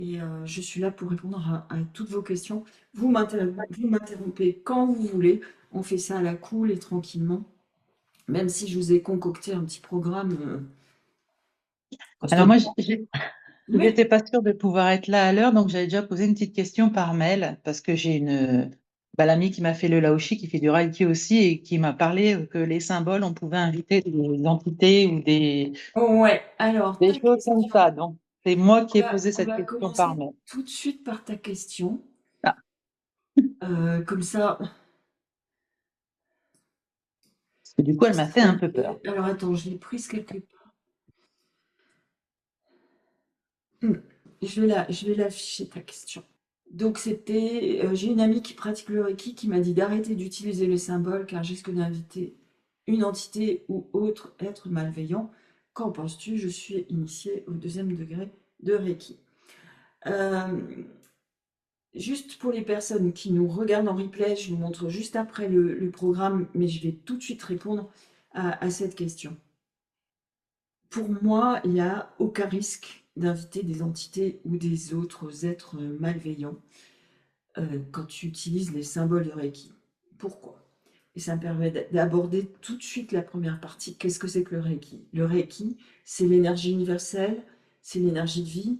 et je suis là pour répondre à toutes vos questions. Vous m'interrompez quand vous voulez. On fait ça à la cool et tranquillement. Même si je vous ai concocté un petit programme Alors moi, costaud. Oui. j'étais pas sûre de pouvoir être là à l'heure, donc j'avais déjà posé une petite question par mail parce que j'ai l'amie qui m'a fait le Laoshi, qui fait du Reiki aussi et qui m'a parlé que les symboles, on pouvait inviter des entités ou Ouais. Alors, des ta choses comme question. ça. Donc c'est moi qui ai posé On cette va question par commencer mail. tout de suite par ta question. Ah, Comme ça, parce que du coup, elle m'a fait un peu peur. alors attends, je l'ai prise quelque part. Hmm. Je vais l'afficher ta question. Donc j'ai une amie qui pratique le Reiki qui m'a dit d'arrêter d'utiliser les symboles car je risque d'inviter une entité ou autre être malveillant. Qu'en penses-tu? Je suis initiée au deuxième degré de Reiki. Euh, Juste pour les personnes qui nous regardent en replay, je vous montre juste après le programme, mais je vais tout de suite répondre à cette question. Pour moi, il n'y a aucun risque d'inviter des entités ou des autres êtres malveillants quand tu utilises les symboles de Reiki. Pourquoi? Et ça me permet d'aborder tout de suite la première partie. Qu'est-ce que c'est que le Reiki? Le Reiki, c'est l'énergie universelle, c'est l'énergie de vie.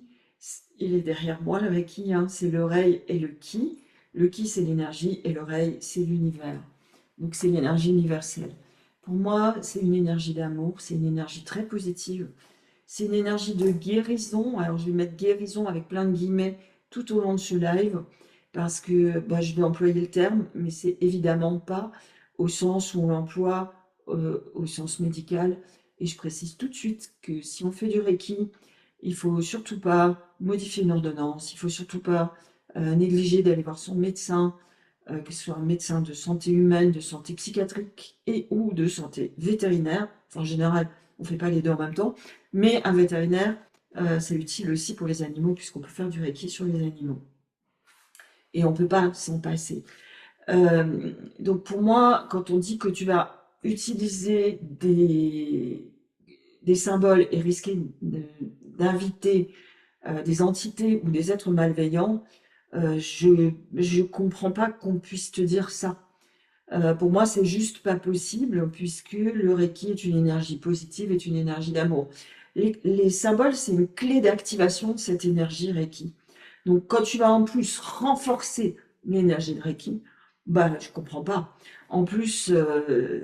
Il est derrière moi, le Reiki, hein, c'est l'oreille et le Ki. Le Ki, c'est l'énergie et l'oreille, c'est l'univers. Donc c'est l'énergie universelle. Pour moi, c'est une énergie d'amour, c'est une énergie très positive. C'est une énergie de guérison. Alors, je vais mettre guérison avec plein de guillemets tout au long de ce live parce que je vais employer le terme, mais c'est évidemment pas au sens où on l'emploie au sens médical. Et je précise tout de suite que si on fait du Reiki, il faut surtout pas modifier une ordonnance, il faut surtout pas négliger d'aller voir son médecin, que ce soit un médecin de santé humaine, de santé psychiatrique et ou de santé vétérinaire. Enfin, en général, on ne fait pas les deux en même temps, mais un vétérinaire, c'est utile aussi pour les animaux puisqu'on peut faire du Reiki sur les animaux. Et on ne peut pas s'en passer. Donc pour moi, quand on dit que tu vas utiliser des symboles et risquer d'inviter des entités ou des êtres malveillants, je ne comprends pas qu'on puisse te dire ça. Pour moi, c'est juste pas possible puisque le Reiki est une énergie positive, est une énergie d'amour. Les symboles, c'est une clé d'activation de cette énergie Reiki. Donc, quand tu vas en plus renforcer l'énergie de Reiki, je comprends pas. En plus,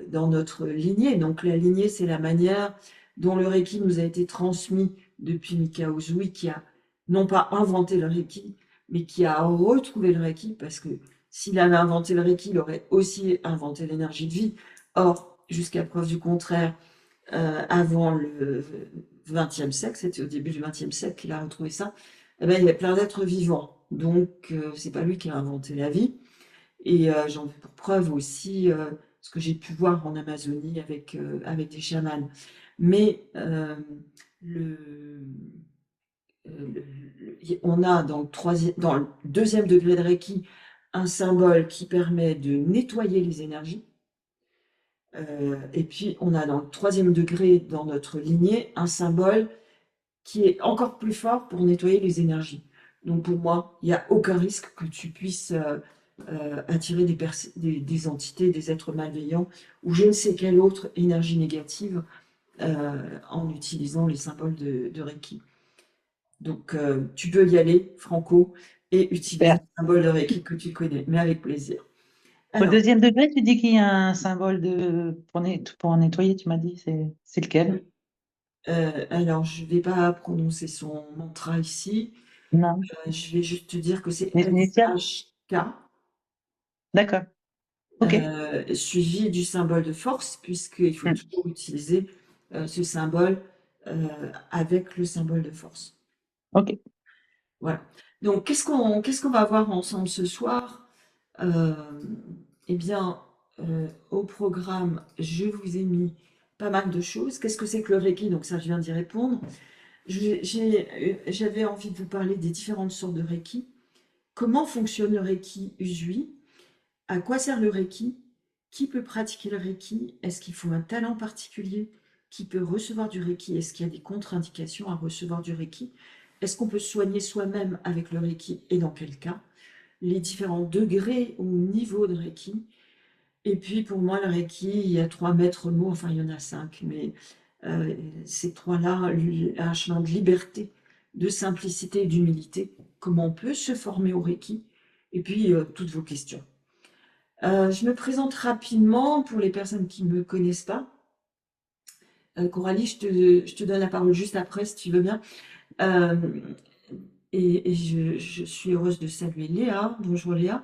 dans notre lignée, donc la lignée, c'est la manière dont le Reiki nous a été transmis depuis Mikao Usui, qui a non pas inventé le Reiki, mais qui a retrouvé le Reiki, parce que s'il avait inventé le Reiki, il aurait aussi inventé l'énergie de vie. Or, jusqu'à preuve du contraire, avant le XXe siècle, c'était au début du XXe siècle qu'il a retrouvé ça, eh ben, il y avait plein d'êtres vivants. Donc, c'est pas lui qui a inventé la vie. Et j'en veux pour preuve aussi ce que j'ai pu voir en Amazonie avec des chamans. Mais le, on a dans le deuxième degré de Reiki un symbole qui permet de nettoyer les énergies. Et puis, on a dans le troisième degré, dans notre lignée, un symbole qui est encore plus fort pour nettoyer les énergies. Donc, pour moi, il n'y a aucun risque que tu puisses attirer des entités, des êtres malveillants ou je ne sais quelle autre énergie négative en utilisant les symboles de Reiki. Donc, tu peux y aller, Franco, et utiliser Super. le symbole de Reiki que tu connais, mais avec plaisir. Au Alors, deuxième degré, tu dis qu'il y a un symbole pour nettoyer, tu m'as dit, c'est lequel? alors, je ne vais pas prononcer son mantra ici. Non. Je vais juste te dire que c'est Les initiales? SHK, D'accord. Ok. suivi du symbole de force, puisqu'il faut Hmm. toujours utiliser ce symbole avec le symbole de force. Ok. Voilà. Donc, qu'est-ce qu'on va voir ensemble ce soir? Euh, eh bien, au programme, je vous ai mis pas mal de choses. Qu'est-ce que c'est que le Reiki? Donc ça, je viens d'y répondre. J'avais envie de vous parler des différentes sortes de Reiki. Comment fonctionne le Reiki Usui? À quoi sert le Reiki? Qui peut pratiquer le Reiki? Est-ce qu'il faut un talent particulier? Qui peut recevoir du Reiki? Est-ce qu'il y a des contre-indications à recevoir du Reiki? est-ce qu'on peut se soigner soi-même avec le Reiki et dans quel cas? Les différents degrés ou niveaux de Reiki. Et puis pour moi, le Reiki, il y a 3 maîtres mots, enfin il y en a 5, mais ces 3-là, un chemin de liberté, de simplicité et d'humilité. Comment on peut se former au Reiki? Et puis toutes vos questions. Je me présente rapidement pour les personnes qui ne me connaissent pas. Coralie, je te donne la parole juste après, si tu veux bien. Euh, et je suis heureuse de saluer Léa. Bonjour Léa.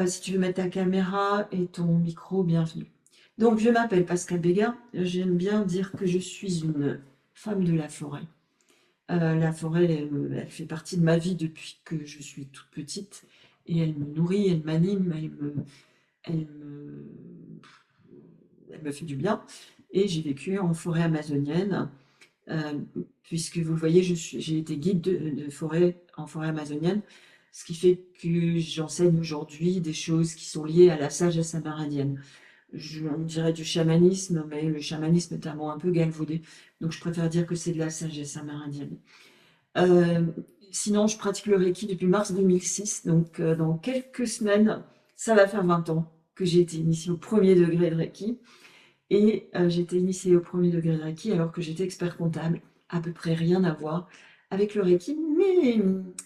Si tu veux mettre ta caméra et ton micro, bienvenue. Donc, je m'appelle Pascal Béga. J'aime bien dire que je suis une femme de la forêt. La forêt, elle fait partie de ma vie depuis que je suis toute petite. Et elle me nourrit, elle m'anime, elle me, elle me fait du bien. Et j'ai vécu en forêt amazonienne, euh, puisque vous le voyez, j'ai été guide de forêt en forêt amazonienne, ce qui fait que j'enseigne aujourd'hui des choses qui sont liées à la sagesse amérindienne. On dirait du chamanisme, mais le chamanisme est un mot un peu galvaudé, donc je préfère dire que c'est de la sagesse amérindienne. Euh, Sinon, je pratique le Reiki depuis mars 2006, donc dans quelques semaines, ça va faire 20 ans que j'ai été initiée au premier degré de Reiki. Et j'ai été initiée au premier degré de Reiki alors que j'étais expert comptable. À peu près rien à voir avec le Reiki, mais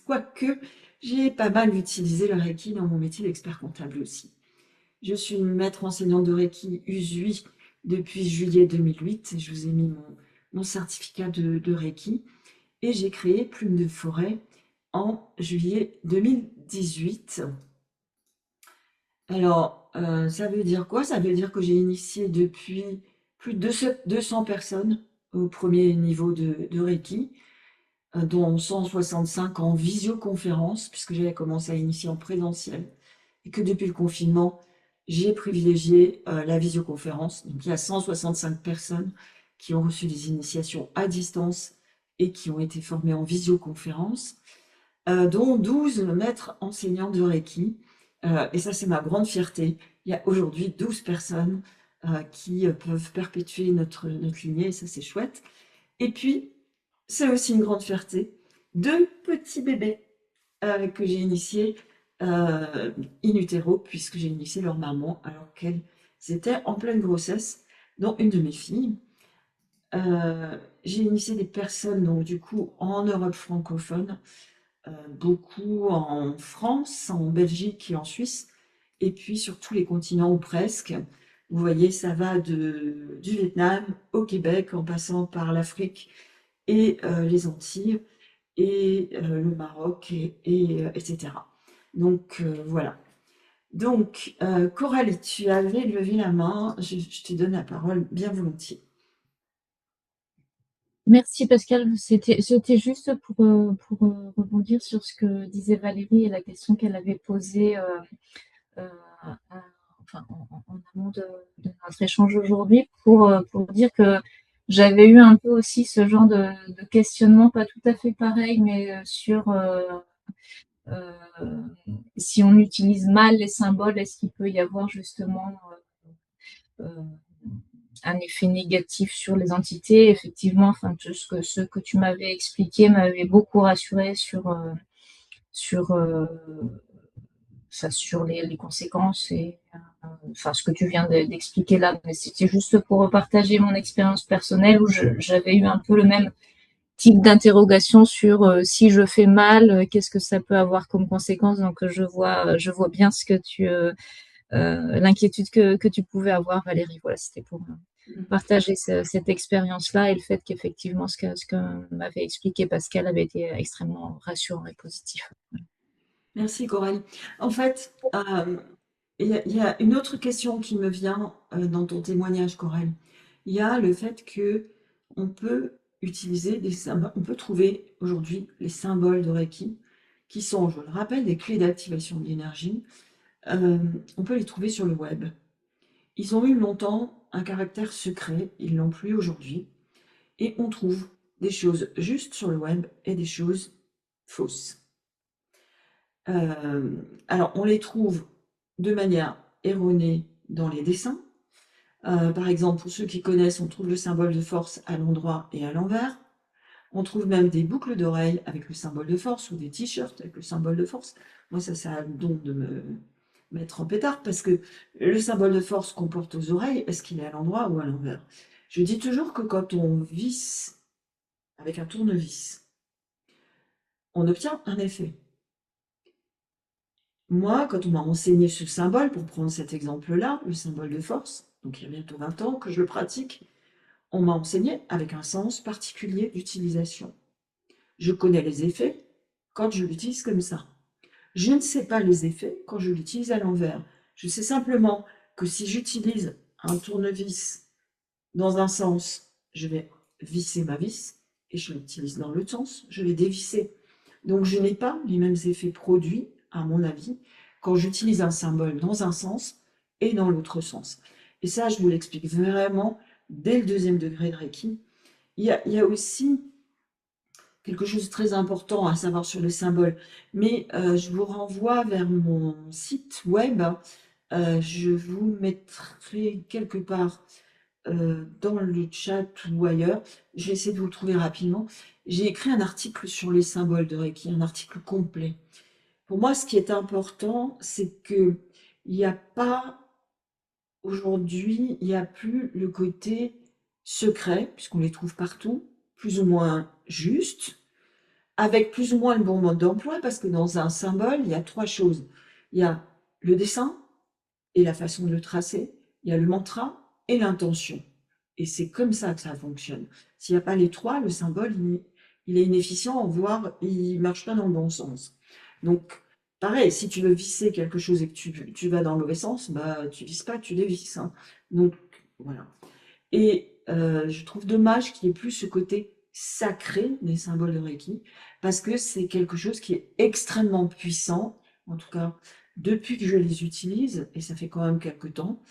quoique j'ai pas mal utilisé le Reiki dans mon métier d'expert comptable aussi. Je suis maître enseignante de Reiki Usui depuis juillet 2008. Je vous ai mis mon certificat de Reiki. Et j'ai créé Plume de Forêt en juillet 2018. Alors, ça veut dire quoi? Ça veut dire que j'ai initié depuis plus de 200 personnes au premier niveau de Reiki, dont 165 en visioconférence, puisque j'avais commencé à initier en présentiel, et que depuis le confinement, j'ai privilégié la visioconférence. Donc, il y a 165 personnes qui ont reçu des initiations à distance et qui ont été formées en visioconférence, dont 12 maîtres enseignants de Reiki. Et ça, c'est ma grande fierté. Il y a aujourd'hui 12 personnes qui peuvent perpétuer notre lignée, et ça, c'est chouette. Et puis, c'est aussi une grande fierté, 2 petits bébés que j'ai initiés in utero, puisque j'ai initié leur maman alors qu'elles étaient en pleine grossesse, dont une de mes filles. J'ai initié des personnes, donc du coup, en Europe francophone, beaucoup en France, en Belgique et en Suisse, et puis sur tous les continents ou presque. Vous voyez, ça va du Vietnam au Québec, en passant par l'Afrique et les Antilles, et le Maroc, etc. Donc voilà. Donc, Coralie, tu avais levé la main, je te donne la parole bien volontiers. Merci Pascal, c'était juste pour rebondir sur ce que disait Valérie et la question qu'elle avait posée euh, enfin, en amont de notre échange aujourd'hui pour dire que j'avais eu un peu aussi ce genre de questionnement, pas tout à fait pareil, mais sur euh, si on utilise mal les symboles, est-ce qu'il peut y avoir justement euh, un effet négatif sur les entités. Effectivement, enfin, tout ce que tu m'avais expliqué m'avait beaucoup rassuré sur, sur les conséquences et enfin, ce que tu viens d'expliquer là. Mais c'était juste pour repartager mon expérience personnelle où j'avais eu un peu le même type d'interrogation sur si je fais mal, qu'est-ce que ça peut avoir comme conséquence. Donc je vois bien ce que l'inquiétude que tu pouvais avoir, Valérie. Voilà, c'était pour partager cette expérience-là et le fait qu'effectivement, ce que m'avait expliqué Pascal avait été extrêmement rassurant et positif. Merci Coralie. En fait, il y a une autre question qui me vient dans ton témoignage, Coralie. Il y a le fait que on peut utiliser des symboles, on peut trouver aujourd'hui les symboles de Reiki, qui sont, je le rappelle, des clés d'activation de l'énergie. On peut les trouver sur le web. Ils ont eu longtemps un caractère secret, ils l'ont plus aujourd'hui. Et on trouve des choses justes sur le web et des choses fausses. Alors, on les trouve de manière erronée dans les dessins. Par exemple, pour ceux qui connaissent, on trouve le symbole de force à l'endroit et à l'envers. On trouve même des boucles d'oreilles avec le symbole de force ou des t-shirts avec le symbole de force. Moi, ça a le don de me mettre en pétard parce que le symbole de force qu'on porte aux oreilles, est-ce qu'il est à l'endroit ou à l'envers? Je dis toujours que quand on visse avec un tournevis, on obtient un effet. Moi, quand on m'a enseigné ce symbole, pour prendre cet exemple-là, le symbole de force, donc il y a bientôt 20 ans que je le pratique, on m'a enseigné avec un sens particulier d'utilisation. Je connais les effets quand je l'utilise comme ça. Je ne sais pas les effets quand je l'utilise à l'envers. Je sais simplement que si j'utilise un tournevis dans un sens, je vais visser ma vis, et je l'utilise dans l'autre sens, je vais dévisser. Donc je n'ai pas les mêmes effets produits, à mon avis, quand j'utilise un symbole dans un sens et dans l'autre sens. Et ça, je vous l'explique vraiment dès le 2e degré de Reiki. Il y a aussi quelque chose de très important à savoir sur les symboles, mais je vous renvoie vers mon site web. Je vous mettrai quelque part dans le chat ou ailleurs. Je vais essayer de vous le trouver rapidement. J'ai écrit un article sur les symboles de Reiki, un article complet. Pour moi, ce qui est important, c'est que il n'y a pas aujourd'hui, il n'y a plus le côté secret, puisqu'on les trouve partout, plus ou moins juste, avec plus ou moins le bon mode d'emploi, parce que dans un symbole, il y a 3 choses. Il y a le dessin et la façon de le tracer, il y a le mantra et l'intention. Et c'est comme ça que ça fonctionne. S'il n'y a pas les 3, le symbole, il est inefficient, voire il ne marche pas dans le bon sens. Donc, pareil, si tu veux visser quelque chose et que tu vas dans le mauvais sens, bah, tu vises pas, tu dévisses, hein. Donc, voilà. Et je trouve dommage qu'il n'y ait plus ce côté sacré des symboles de Reiki, parce que c'est quelque chose qui est extrêmement puissant, en tout cas depuis que je les utilise, et ça fait quand même quelques temps,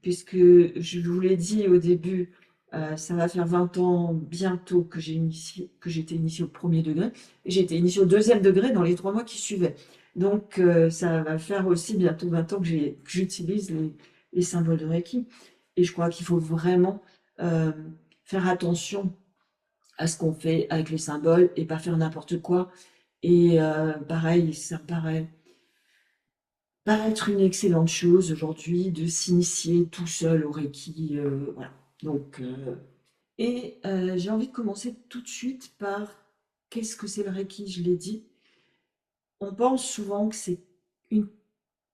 puisque je vous l'ai dit au début, ça va faire 20 ans bientôt que j'ai été initiée au 1er degré, et j'ai été initiée au 2e degré dans les 3 mois qui suivaient. Donc ça va faire aussi bientôt 20 ans que j'utilise les symboles de Reiki. Et je crois qu'il faut vraiment faire attention à ce qu'on fait avec les symboles et pas faire n'importe quoi. Et pareil, ça me paraît être une excellente chose aujourd'hui de s'initier tout seul au Reiki. Voilà. Donc, j'ai envie de commencer tout de suite par qu'est-ce que c'est le Reiki? Je l'ai dit. On pense souvent que c'est une,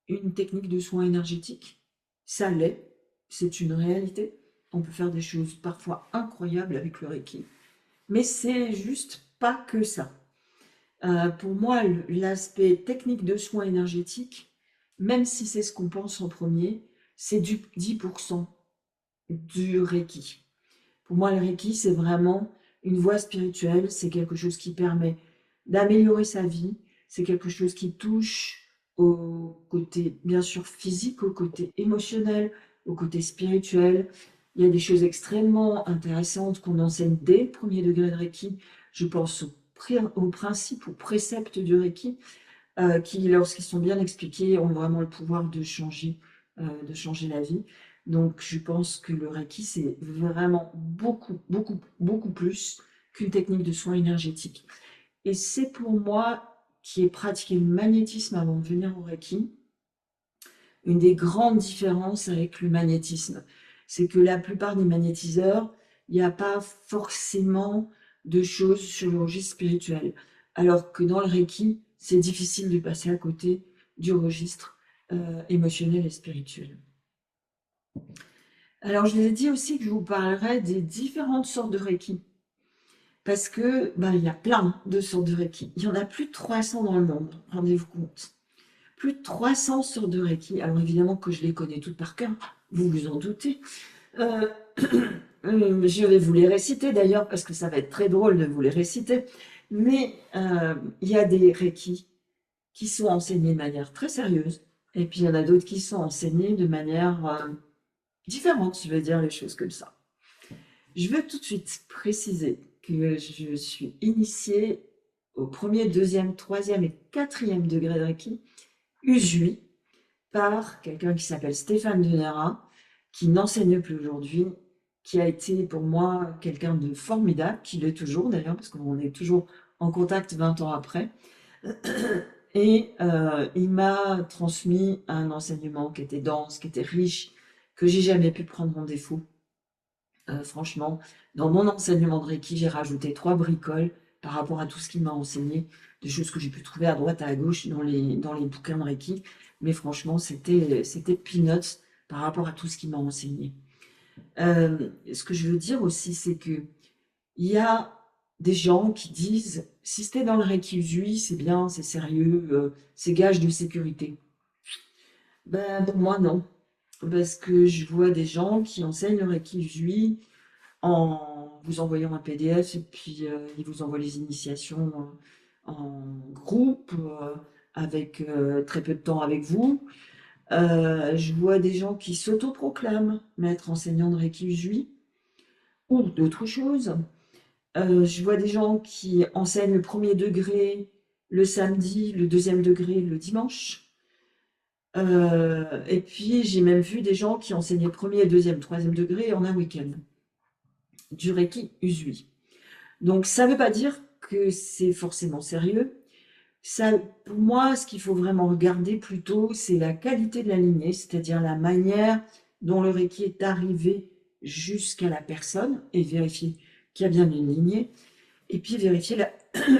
une technique de soins énergétiques. Ça l'est, c'est une réalité. On peut faire des choses parfois incroyables avec le Reiki. Mais c'est juste pas que ça. Pour moi, l'aspect technique de soins énergétiques, même si c'est ce qu'on pense en premier, c'est du 10% du Reiki. Pour moi, le Reiki, c'est vraiment une voie spirituelle, c'est quelque chose qui permet d'améliorer sa vie, c'est quelque chose qui touche au côté, bien sûr, physique, au côté émotionnel, au côté spirituel. Il y a des choses extrêmement intéressantes qu'on enseigne dès le 1er degré de Reiki. Je pense aux principes, aux préceptes du Reiki, qui, lorsqu'ils sont bien expliqués, ont vraiment le pouvoir de changer la vie. Donc, je pense que le Reiki, c'est vraiment beaucoup, beaucoup, beaucoup plus qu'une technique de soins énergétiques. Et c'est pour moi, qui ai pratiqué le magnétisme avant de venir au Reiki, une des grandes différences avec le magnétisme. C'est que la plupart des magnétiseurs, il n'y a pas forcément de choses sur le registre spirituel. Alors que dans le Reiki, c'est difficile de passer à côté du registre émotionnel et spirituel. Alors, je vous ai dit aussi que je vous parlerai des différentes sortes de Reiki. Parce que, il y a plein de sortes de Reiki. Il y en a plus de 300 dans le monde, rendez-vous compte. Plus de 300 sortes de Reiki. Alors, évidemment que je les connais toutes par cœur, vous vous en doutez. Je vais vous les réciter d'ailleurs, parce que ça va être très drôle de vous les réciter. Mais il y a des Reiki qui sont enseignés de manière très sérieuse. Et puis, il y en a d'autres qui sont enseignés de manière différente, je vais dire les choses comme ça. Je veux tout de suite préciser que je suis initiée au 1er, 2e, 3e et 4e degré de Reiki, Usui, par quelqu'un qui s'appelle Stéphane Denera, qui n'enseigne plus aujourd'hui, qui a été pour moi quelqu'un de formidable, qui l'est toujours d'ailleurs, parce qu'on est toujours en contact 20 ans après. Et il m'a transmis un enseignement qui était dense, qui était riche, que j'ai jamais pu prendre en défaut. Franchement, dans mon enseignement de Reiki, j'ai rajouté 3 bricoles par rapport à tout ce qu'il m'a enseigné, des choses que j'ai pu trouver à droite, à gauche dans les bouquins de Reiki. Mais franchement, c'était peanuts par rapport à tout ce qu'il m'a enseigné. Ce que je veux dire aussi, c'est que il y a des gens qui disent, si c'était dans le Reiki Usui, c'est bien, c'est sérieux, c'est gage de sécurité. Ben, pour moi, non. Parce que je vois des gens qui enseignent le Reiki Usui en vous envoyant un PDF et puis ils vous envoient les initiations en groupe, avec très peu de temps avec vous. Je vois des gens qui s'autoproclament maître enseignant de Reiki Usui ou d'autres choses. Je vois des gens qui enseignent le premier degré le samedi, le deuxième degré le dimanche. Et puis j'ai même vu des gens qui enseignaient premier, deuxième, troisième degré en un week-end. Du Reiki Usui. Donc ça ne veut pas dire que c'est forcément sérieux. Ça, pour moi, ce qu'il faut vraiment regarder plutôt, c'est la qualité de la lignée, c'est-à-dire la manière dont le Reiki est arrivé jusqu'à la personne et vérifier qu'il y a bien une lignée. Et puis vérifier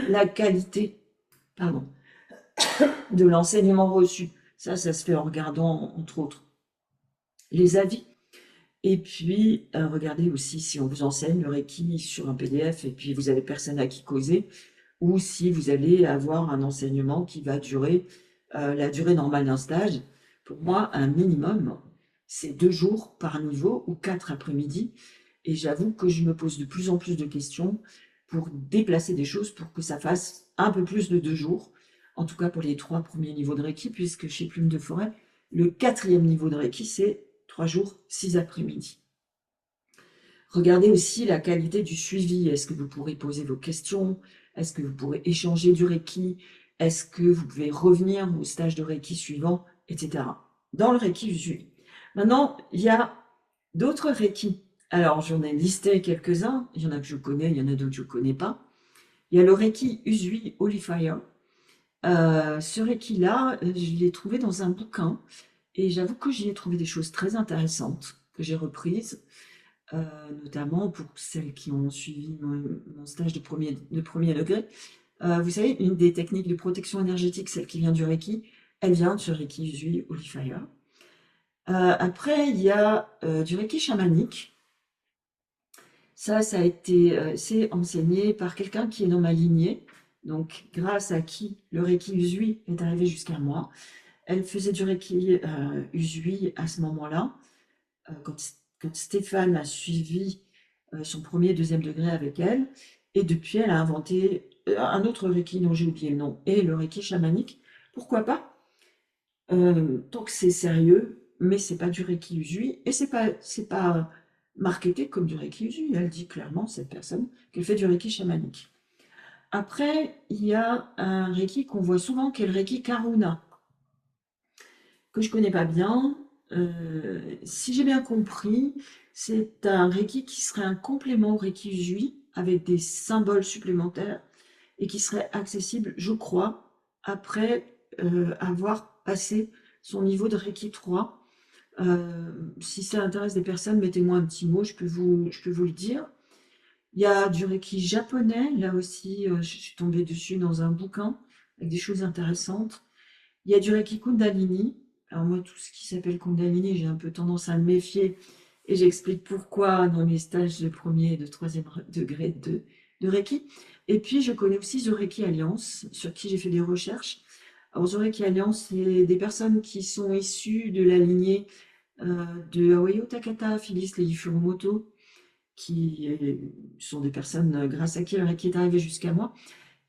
la qualité, pardon, de l'enseignement reçu. Ça se fait en regardant, entre autres, les avis. Et puis, regardez aussi si on vous enseigne le Reiki sur un PDF et puis vous avez personne à qui causer, ou si vous allez avoir un enseignement qui va durer la durée normale d'un stage. Pour moi, un minimum, c'est 2 jours par niveau ou 4 après-midi. Et j'avoue que je me pose de plus en plus de questions pour déplacer des choses pour que ça fasse un peu plus de 2 jours. En tout cas pour les 3 premiers niveaux de Reiki, puisque chez Plume de Forêt, le 4e niveau de Reiki, c'est 3 jours, 6 après-midi. Regardez aussi la qualité du suivi. Est-ce que vous pourrez poser vos questions? Est-ce que vous pourrez échanger du Reiki? Est-ce que vous pouvez revenir au stage de Reiki suivant, etc. Dans le Reiki Usui. Maintenant, il y a d'autres Reiki. Alors, j'en ai listé quelques-uns. Il y en a que je connais, il y en a d'autres que je ne connais pas. Il y a le Reiki Usui Holy Fire. Ce Reiki-là, je l'ai trouvé dans un bouquin. Et j'avoue que j'y ai trouvé des choses très intéressantes que j'ai reprises. Notamment pour celles qui ont suivi mon stage de premier degré. Vous savez, une des techniques de protection énergétique, celle qui vient du Reiki, elle vient de ce Reiki Usui Holy Fire. Après, il y a du Reiki chamanique. Ça a été c'est enseigné par quelqu'un qui est dans ma lignée, donc grâce à qui le Reiki Usui est arrivé jusqu'à moi. Elle faisait du Reiki Usui à ce moment-là, quand Stéphane a suivi son premier et deuxième degré avec elle, et depuis elle a inventé un autre Reiki dont j'ai oublié le nom, et le Reiki chamanique. Pourquoi pas? Tant que c'est sérieux, mais c'est pas du Reiki Usui, et c'est pas marketé comme du Reiki Usui. Elle dit clairement, cette personne, qu'elle fait du Reiki chamanique. Après, il y a un Reiki qu'on voit souvent, qui est le Reiki Karuna, que je connais pas bien. Si j'ai bien compris, c'est un Reiki qui serait un complément au Reiki Usui, avec des symboles supplémentaires, et qui serait accessible, je crois, après avoir passé son niveau de Reiki 3. Si ça intéresse des personnes, mettez-moi un petit mot, je peux vous le dire. Il y a du Reiki japonais, là aussi, je suis tombée dessus dans un bouquin, avec des choses intéressantes. Il y a du Reiki Kundalini. Alors moi, tout ce qui s'appelle Kundalini, j'ai un peu tendance à me méfier, et j'explique pourquoi dans mes stages de premier et de troisième degré de Reiki. Et puis, je connais aussi The Reiki Alliance, sur qui j'ai fait des recherches. Alors, The Reiki Alliance, c'est des personnes qui sont issues de la lignée de Hawayo Takata, Phyllis Lady Furumoto, qui sont des personnes grâce à qui le Reiki est arrivé jusqu'à moi.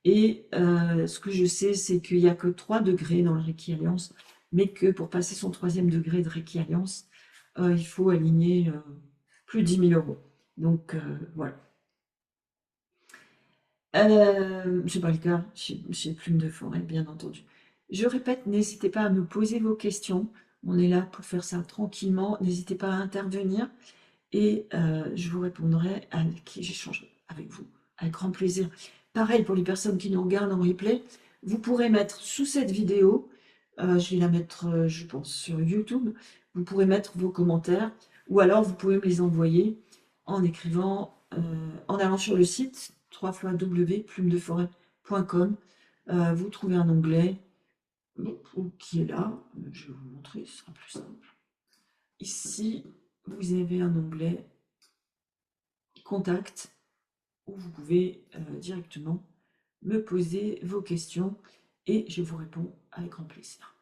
Et ce que je sais, c'est qu'il n'y a que 3 degrés dans le Reiki Alliance, mais que pour passer son 3e degré de Reiki Alliance, il faut aligner plus de 10 000 euros. Donc voilà. C'est pas le cas chez Plume de Forêt, bien entendu. Je répète, n'hésitez pas à me poser vos questions. On est là pour faire ça tranquillement. N'hésitez pas à intervenir. et je vous répondrai avec j'échangerai avec vous avec grand plaisir. Pareil pour les personnes qui nous regardent en replay, vous pourrez mettre sous cette vidéo, je vais la mettre, je pense sur YouTube, vous pourrez mettre vos commentaires ou alors vous pouvez me les envoyer en écrivant, en allant sur le site www.plumedeforêt.com. Vous trouvez un onglet qui est là, je vais vous montrer, ce sera plus simple. Ici, vous avez un onglet Contact où vous pouvez directement me poser vos questions et je vous réponds avec grand plaisir.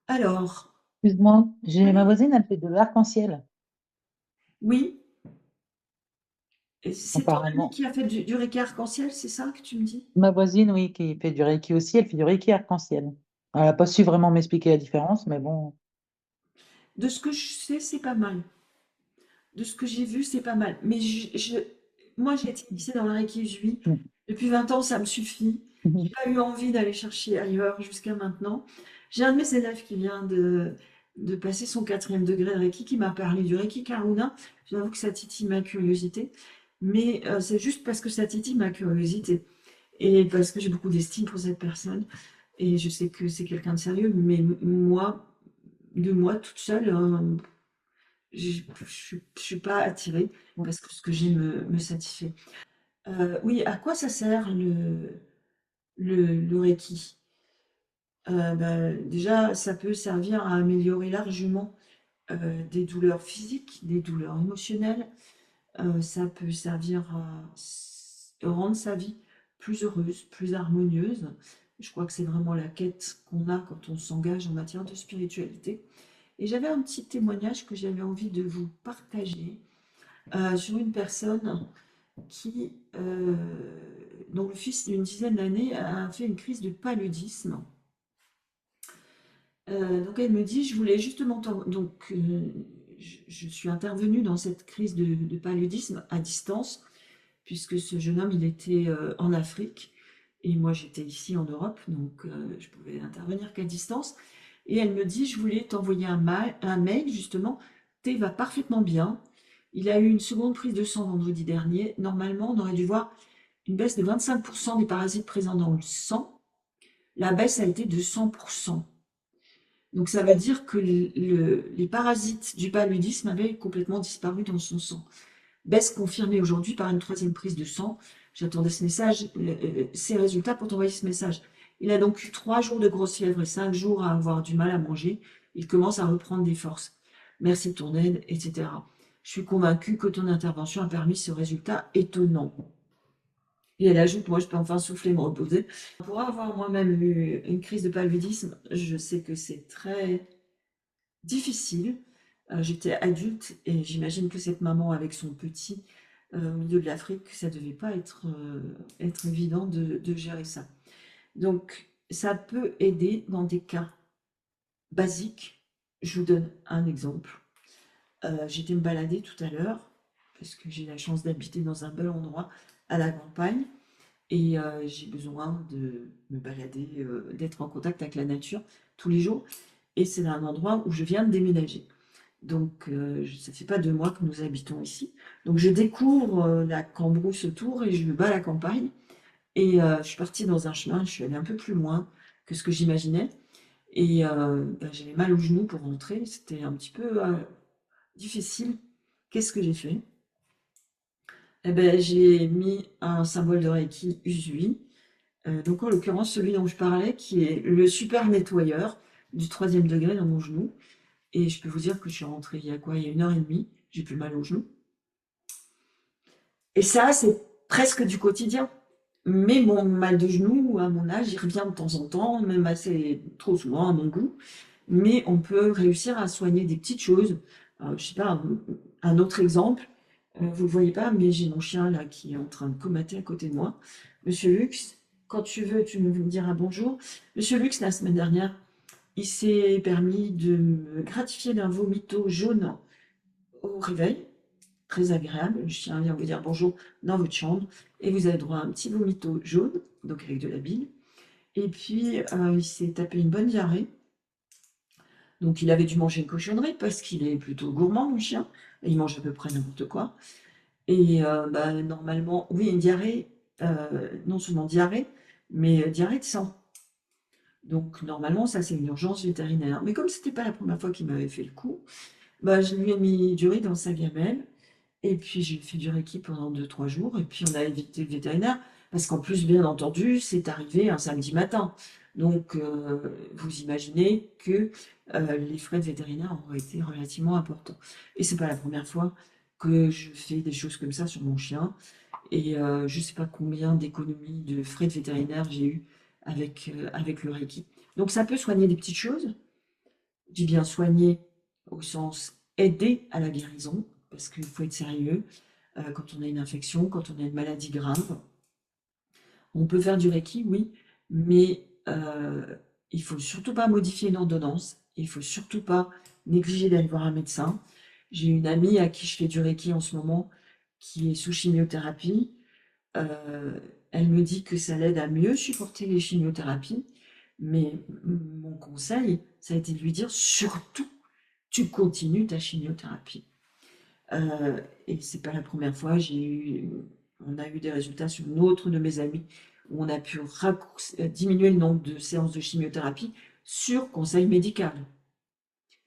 Alors, Excuse-moi, ma oui, voisine, elle fait de l'arc-en-ciel, oui, et c'est ton ami apparemment. qui a fait du Reiki arc-en-ciel, c'est ça que tu me dis? Ma voisine, oui, qui fait du Reiki aussi, elle fait du Reiki arc-en-ciel. Elle n'a pas su vraiment m'expliquer la différence, mais bon. De ce que je sais, c'est pas mal. De ce que j'ai vu, c'est pas mal. Mais moi, j'ai été initiée dans le Reiki Jui. Depuis 20 ans, ça me suffit. J'ai pas eu envie d'aller chercher ailleurs jusqu'à maintenant. J'ai un de mes élèves qui vient de passer son 4e degré de Reiki qui m'a parlé du Reiki Karuna. J'avoue que ça titille ma curiosité. Mais c'est juste parce que ça titille ma curiosité. Et parce que j'ai beaucoup d'estime pour cette personne. Et je sais que c'est quelqu'un de sérieux. Mais moi, de moi toute seule, je suis pas attirée parce que ce que j'ai me satisfait. Oui, à quoi ça sert le Reiki? Bah, déjà, ça peut servir à améliorer largement des douleurs physiques, des douleurs émotionnelles. Ça peut servir à rendre sa vie plus heureuse, plus harmonieuse. Je crois que c'est vraiment la quête qu'on a quand on s'engage en matière de spiritualité. Et j'avais un petit témoignage que j'avais envie de vous partager sur une personne qui, dont le fils d'une dizaine d'années a fait une crise de paludisme. Donc elle me dit, je voulais justement, donc je suis intervenue dans cette crise de paludisme à distance, puisque ce jeune homme, il était en Afrique, et moi j'étais ici en Europe, donc je pouvais intervenir qu'à distance. Et elle me dit, je voulais t'envoyer un mail, justement, Thé va parfaitement bien. Il a eu une seconde prise de sang vendredi dernier. Normalement, on aurait dû voir une baisse de 25% des parasites présents dans le sang. La baisse a été de 100%. Donc ça veut dire que les parasites du paludisme avaient complètement disparu dans son sang. Baisse confirmée aujourd'hui par une 3e prise de sang. J'attendais ce message, ces résultats pour t'envoyer ce message. Il a donc eu 3 jours de grosse fièvre et 5 jours à avoir du mal à manger. Il commence à reprendre des forces. Merci de ton aide, etc. Je suis convaincue que ton intervention a permis ce résultat étonnant. Et elle ajoute, moi je peux enfin souffler, me reposer. Pour avoir moi-même eu une crise de paludisme, je sais que c'est très difficile. J'étais adulte et j'imagine que cette maman avec son petit au milieu de l'Afrique, ça devait pas être évident de gérer ça. Donc ça peut aider dans des cas basiques. Je vous donne un exemple. J'étais me balader tout à l'heure, parce que j'ai la chance d'habiter dans un bel endroit à la campagne, et j'ai besoin de me balader, d'être en contact avec la nature tous les jours. Et c'est un endroit où je viens de déménager. Donc, ça fait pas 2 mois que nous habitons ici. Donc, je découvre la Cambrousse autour et je me bats à la campagne. Et je suis partie dans un chemin, je suis allée un peu plus loin que ce que j'imaginais. Et bah, j'avais mal au genou pour rentrer, c'était un petit peu difficile. Qu'est-ce que j'ai fait? Eh ben, j'ai mis un symbole de Reiki Usui, donc en l'occurrence celui dont je parlais, qui est le super nettoyeur du 3e degré dans mon genou. Et je peux vous dire que je suis rentrée il y a quoi? Il y a 1 heure et demie, j'ai plus mal au genou. Et ça, c'est presque du quotidien. Mais mon mal de genou, à mon âge, il revient de temps en temps, même assez trop souvent à mon goût. Mais on peut réussir à soigner des petites choses. Je sais pas, un autre exemple, vous le voyez pas, mais j'ai mon chien là qui est en train de comater à côté de moi. Monsieur Lux, quand tu veux, tu me diras bonjour. Monsieur Lux, la semaine dernière, il s'est permis de me gratifier d'un vomito jaune au réveil. Très agréable. Le chien vient vous dire bonjour dans votre chambre et vous avez droit à un petit vomito jaune, donc avec de la bile. Et puis, il s'est tapé une bonne diarrhée. Donc il avait dû manger une cochonnerie parce qu'il est plutôt gourmand, mon chien. Il mange à peu près n'importe quoi. Et bah, normalement, oui, une diarrhée, non seulement diarrhée, mais diarrhée de sang. Donc normalement, ça c'est une urgence vétérinaire. Mais comme c'était pas la première fois qu'il m'avait fait le coup, bah, je lui ai mis du riz dans sa gamelle. Et puis j'ai fait du Reiki pendant 2, 3 jours. Et puis on a évité le vétérinaire. Parce qu'en plus, bien entendu, c'est arrivé un samedi matin. Donc vous imaginez que les frais de vétérinaire auraient été relativement importants. Et c'est pas la première fois que je fais des choses comme ça sur mon chien. Et je ne sais pas combien d'économies de frais de vétérinaire j'ai eu avec le Reiki. Donc ça peut soigner des petites choses. Je dis bien soigner au sens aider à la guérison, parce qu'il faut être sérieux. Quand on a une infection, quand on a une maladie grave, on peut faire du Reiki, oui, mais il faut surtout pas modifier une ordonnance. Il faut surtout pas négliger d'aller voir un médecin. J'ai une amie à qui je fais du Reiki en ce moment, qui est sous chimiothérapie. Euh, Elle me dit que ça l'aide à mieux supporter les chimiothérapies, mais mon conseil, ça a été de lui dire surtout, tu continues ta chimiothérapie. Et c'est pas la première fois, on a eu des résultats sur une autre de mes amies où on a pu diminuer le nombre de séances de chimiothérapie sur conseil médical.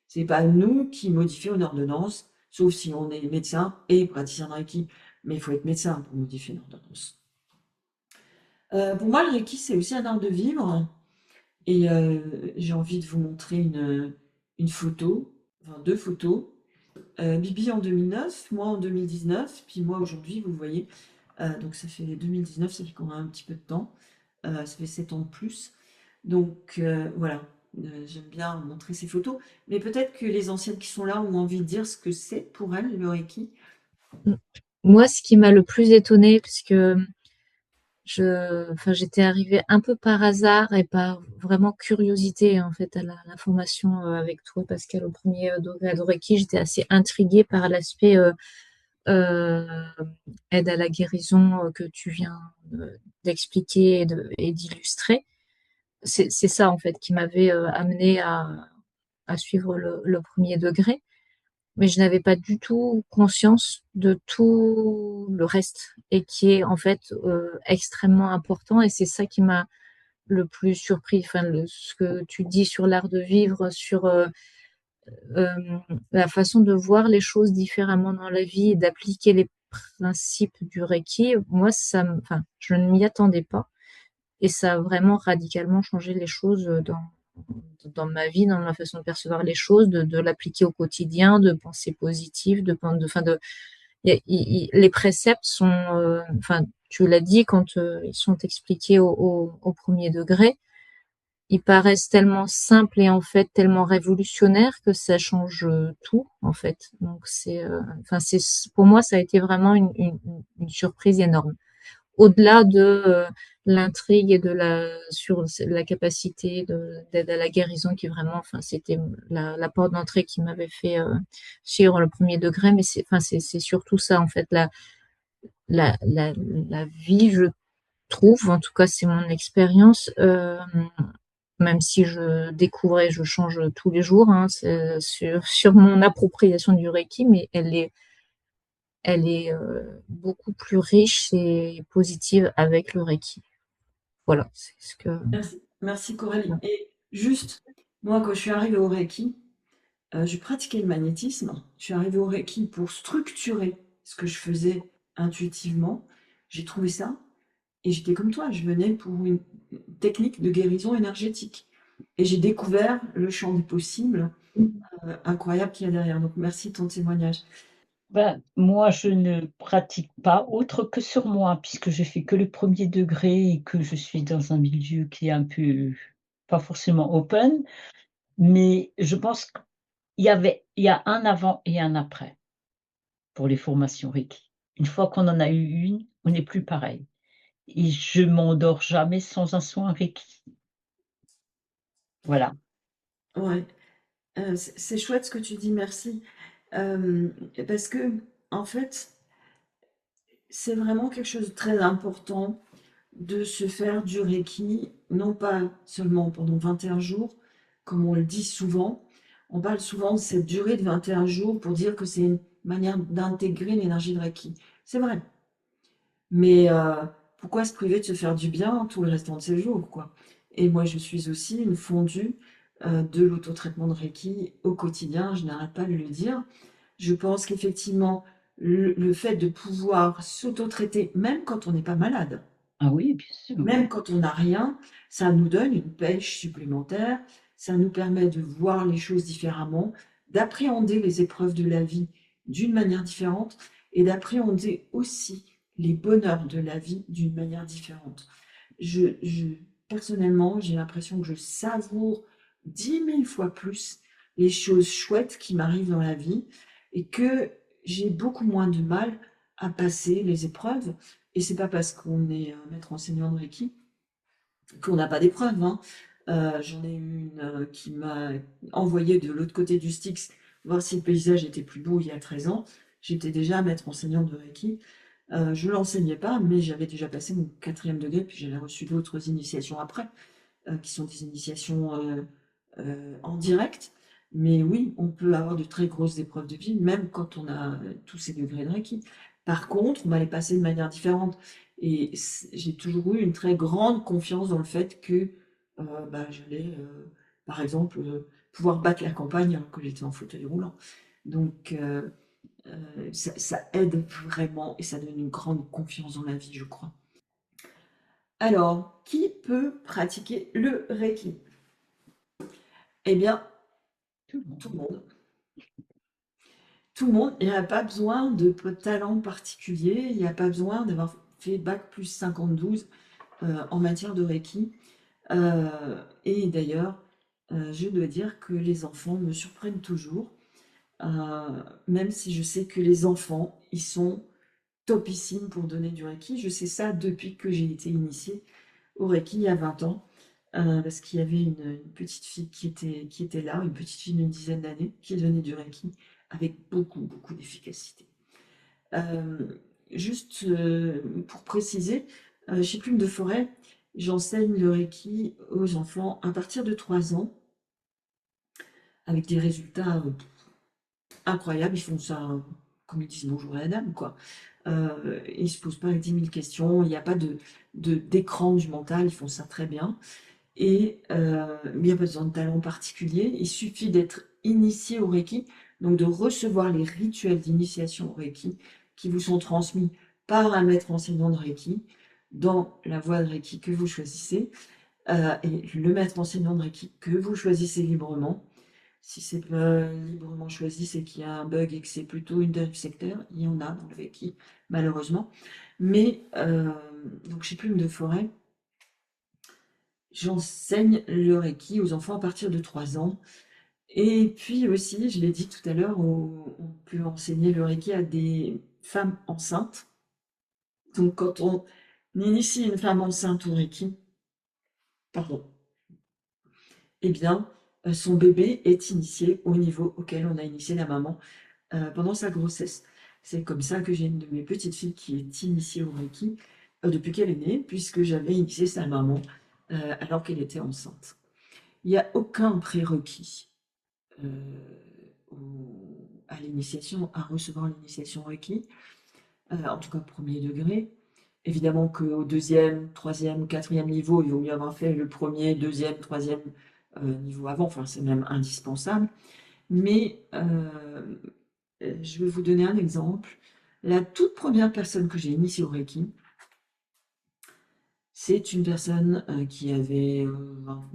C'est pas nous qui modifions une ordonnance, sauf si on est médecin et praticien de Reiki, mais il faut être médecin pour modifier une ordonnance. Pour moi, le Reiki, c'est aussi un art de vivre. Et j'ai envie de vous montrer une photo, enfin 2 photos. Bibi en 2009, moi en 2019, puis moi aujourd'hui, vous voyez. Donc ça fait 2019, ça fait quand même un petit peu de temps. Ça fait 7 ans de plus. Donc voilà, j'aime bien montrer ces photos. Mais peut-être que les anciennes qui sont là ont envie de dire ce que c'est pour elles, le Reiki. Moi, ce qui m'a le plus étonnée, puisque enfin, j'étais arrivée un peu par hasard et par vraiment curiosité en fait à la formation avec toi, Pascal, au premier degré de Reiki, j'étais assez intriguée par l'aspect euh, aide à la guérison que tu viens d'expliquer et d'illustrer. C'est ça en fait qui m'avait amené à suivre le premier degré, mais je n'avais pas du tout conscience de tout le reste et qui est en fait extrêmement important, et c'est ça qui m'a le plus surpris. Enfin, ce que tu dis sur l'art de vivre, sur euh, la façon de voir les choses différemment dans la vie et d'appliquer les principes du Reiki, moi, enfin, je ne m'y attendais pas. Et ça a vraiment radicalement changé les choses dans ma vie, dans ma façon de percevoir les choses, de l'appliquer au quotidien, de penser positif, enfin les préceptes sont, enfin, tu l'as dit, quand ils sont expliqués au premier degré, ils paraissent tellement simples et en fait tellement révolutionnaires que ça change tout en fait. Donc enfin pour moi ça a été vraiment une surprise énorme. Au-delà de l'intrigue et de sur la capacité d'aide à la guérison qui vraiment, enfin c'était la porte d'entrée qui m'avait fait suivre le premier degré, mais c'est surtout ça en fait la vie, je trouve, en tout cas c'est mon expérience, même si je découvre et je change tous les jours hein, sur mon appropriation du Reiki, mais elle est beaucoup plus riche et positive avec le Reiki. Voilà, c'est ce que. Merci, merci Coralie. Et juste, moi quand je suis arrivée au Reiki, je pratiquais le magnétisme. Je suis arrivée au Reiki pour structurer ce que je faisais intuitivement. J'ai trouvé ça et j'étais comme toi, je venais pour une technique de guérison énergétique. Et j'ai découvert le champ des possibles incroyable qu'il y a derrière. Donc merci de ton témoignage. Ben, moi, je ne pratique pas autre que sur moi, puisque je fais que le premier degré et que je suis dans un milieu qui est un peu pas forcément open, mais je pense il y a un avant et un après pour les formations Reiki. Une fois qu'on en a eu une, on n'est plus pareil et je m'endors jamais sans un soin Reiki. Voilà. Ouais, c'est chouette ce que tu dis, merci. Parce que, en fait, c'est vraiment quelque chose de très important de se faire du Reiki, non pas seulement pendant 21 jours, comme on le dit souvent. On parle souvent de cette durée de 21 jours pour dire que c'est une manière d'intégrer l'énergie de Reiki. C'est vrai. Mais pourquoi se priver de se faire du bien tout le restant de ses jours, quoi? Et moi, je suis aussi une fondue de l'auto-traitement de Reiki au quotidien, je n'arrête pas de le dire. Je pense qu'effectivement, le fait de pouvoir s'auto-traiter, même quand on n'est pas malade, Ah oui, bien sûr. même quand on n'a rien, ça nous donne une pêche supplémentaire, ça nous permet de voir les choses différemment, d'appréhender les épreuves de la vie d'une manière différente et d'appréhender aussi les bonheurs de la vie d'une manière différente. Personnellement, j'ai l'impression que je savoure 10 000 fois plus les choses chouettes qui m'arrivent dans la vie et que j'ai beaucoup moins de mal à passer les épreuves. Et c'est pas parce qu'on est maître enseignant de Reiki qu'on n'a pas d'épreuves, hein. J'en ai eu une qui m'a envoyé de l'autre côté du Styx voir si le paysage était plus beau il y a 13 ans. J'étais déjà maître enseignant de Reiki. Je l'enseignais pas, mais j'avais déjà passé mon 4e degré, puis j'avais reçu d'autres initiations après, qui sont des initiations en direct. Mais oui, on peut avoir de très grosses épreuves de vie, même quand on a tous ces degrés de Reiki. Par contre, on va les passer de manière différente. Et j'ai toujours eu une très grande confiance dans le fait que j'allais, par exemple, pouvoir battre la campagne alors que j'étais en fauteuil roulant. Donc, ça aide vraiment et ça donne une grande confiance dans la vie, je crois. Alors, qui peut pratiquer le Reiki? Eh bien, Tout le monde. tout le monde. Tout le monde, il n'y a pas besoin de talent particulier, il n'y a pas besoin d'avoir fait bac plus 52 en matière de Reiki. Et d'ailleurs, je dois dire que les enfants me surprennent toujours, même si je sais que les enfants, ils sont topissimes pour donner du Reiki. Je sais ça depuis que j'ai été initiée au Reiki il y a 20 ans, parce qu'il y avait une petite fille qui était là, une petite fille d'une dizaine d'années, qui donnait du Reiki avec beaucoup, beaucoup d'efficacité. Juste pour préciser, chez Plume de Forêt, j'enseigne le Reiki aux enfants à partir de 3 ans, avec des résultats incroyables. Ils font ça comme ils disent bonjour à la dame, quoi. Ils ne se posent pas 10 000 questions, il n'y a pas d'écran du mental, ils font ça très bien. Et il n'y a pas besoin de talent particulier, il suffit d'être initié au Reiki, donc de recevoir les rituels d'initiation au Reiki qui vous sont transmis par un maître enseignant de Reiki dans la voie de Reiki que vous choisissez, et le maître enseignant de Reiki que vous choisissez librement. Si c'est pas librement choisi, c'est qu'il y a un bug et que c'est plutôt une dérive sectaire. Il y en a dans le Reiki, malheureusement. Mais donc chez Plume de Forêt, j'enseigne le Reiki aux enfants à partir de 3 ans. Et puis aussi, je l'ai dit tout à l'heure, on peut enseigner le Reiki à des femmes enceintes. Donc quand on initie une femme enceinte au Reiki, pardon, eh bien, son bébé est initié au niveau auquel on a initié la maman pendant sa grossesse. C'est comme ça que j'ai une de mes petites filles qui est initiée au Reiki depuis qu'elle est née, puisque j'avais initié sa maman alors qu'elle était enceinte. Il n'y a aucun prérequis à l'initiation, à recevoir l'initiation Reiki, en tout cas premier degré. Évidemment qu'au 2e, 3e, 4e niveau, il vaut mieux avoir fait le 1er, 2e, 3e niveau avant, enfin c'est même indispensable. Mais je vais vous donner un exemple. La toute première personne que j'ai initiée au Reiki, c'est une personne qui avait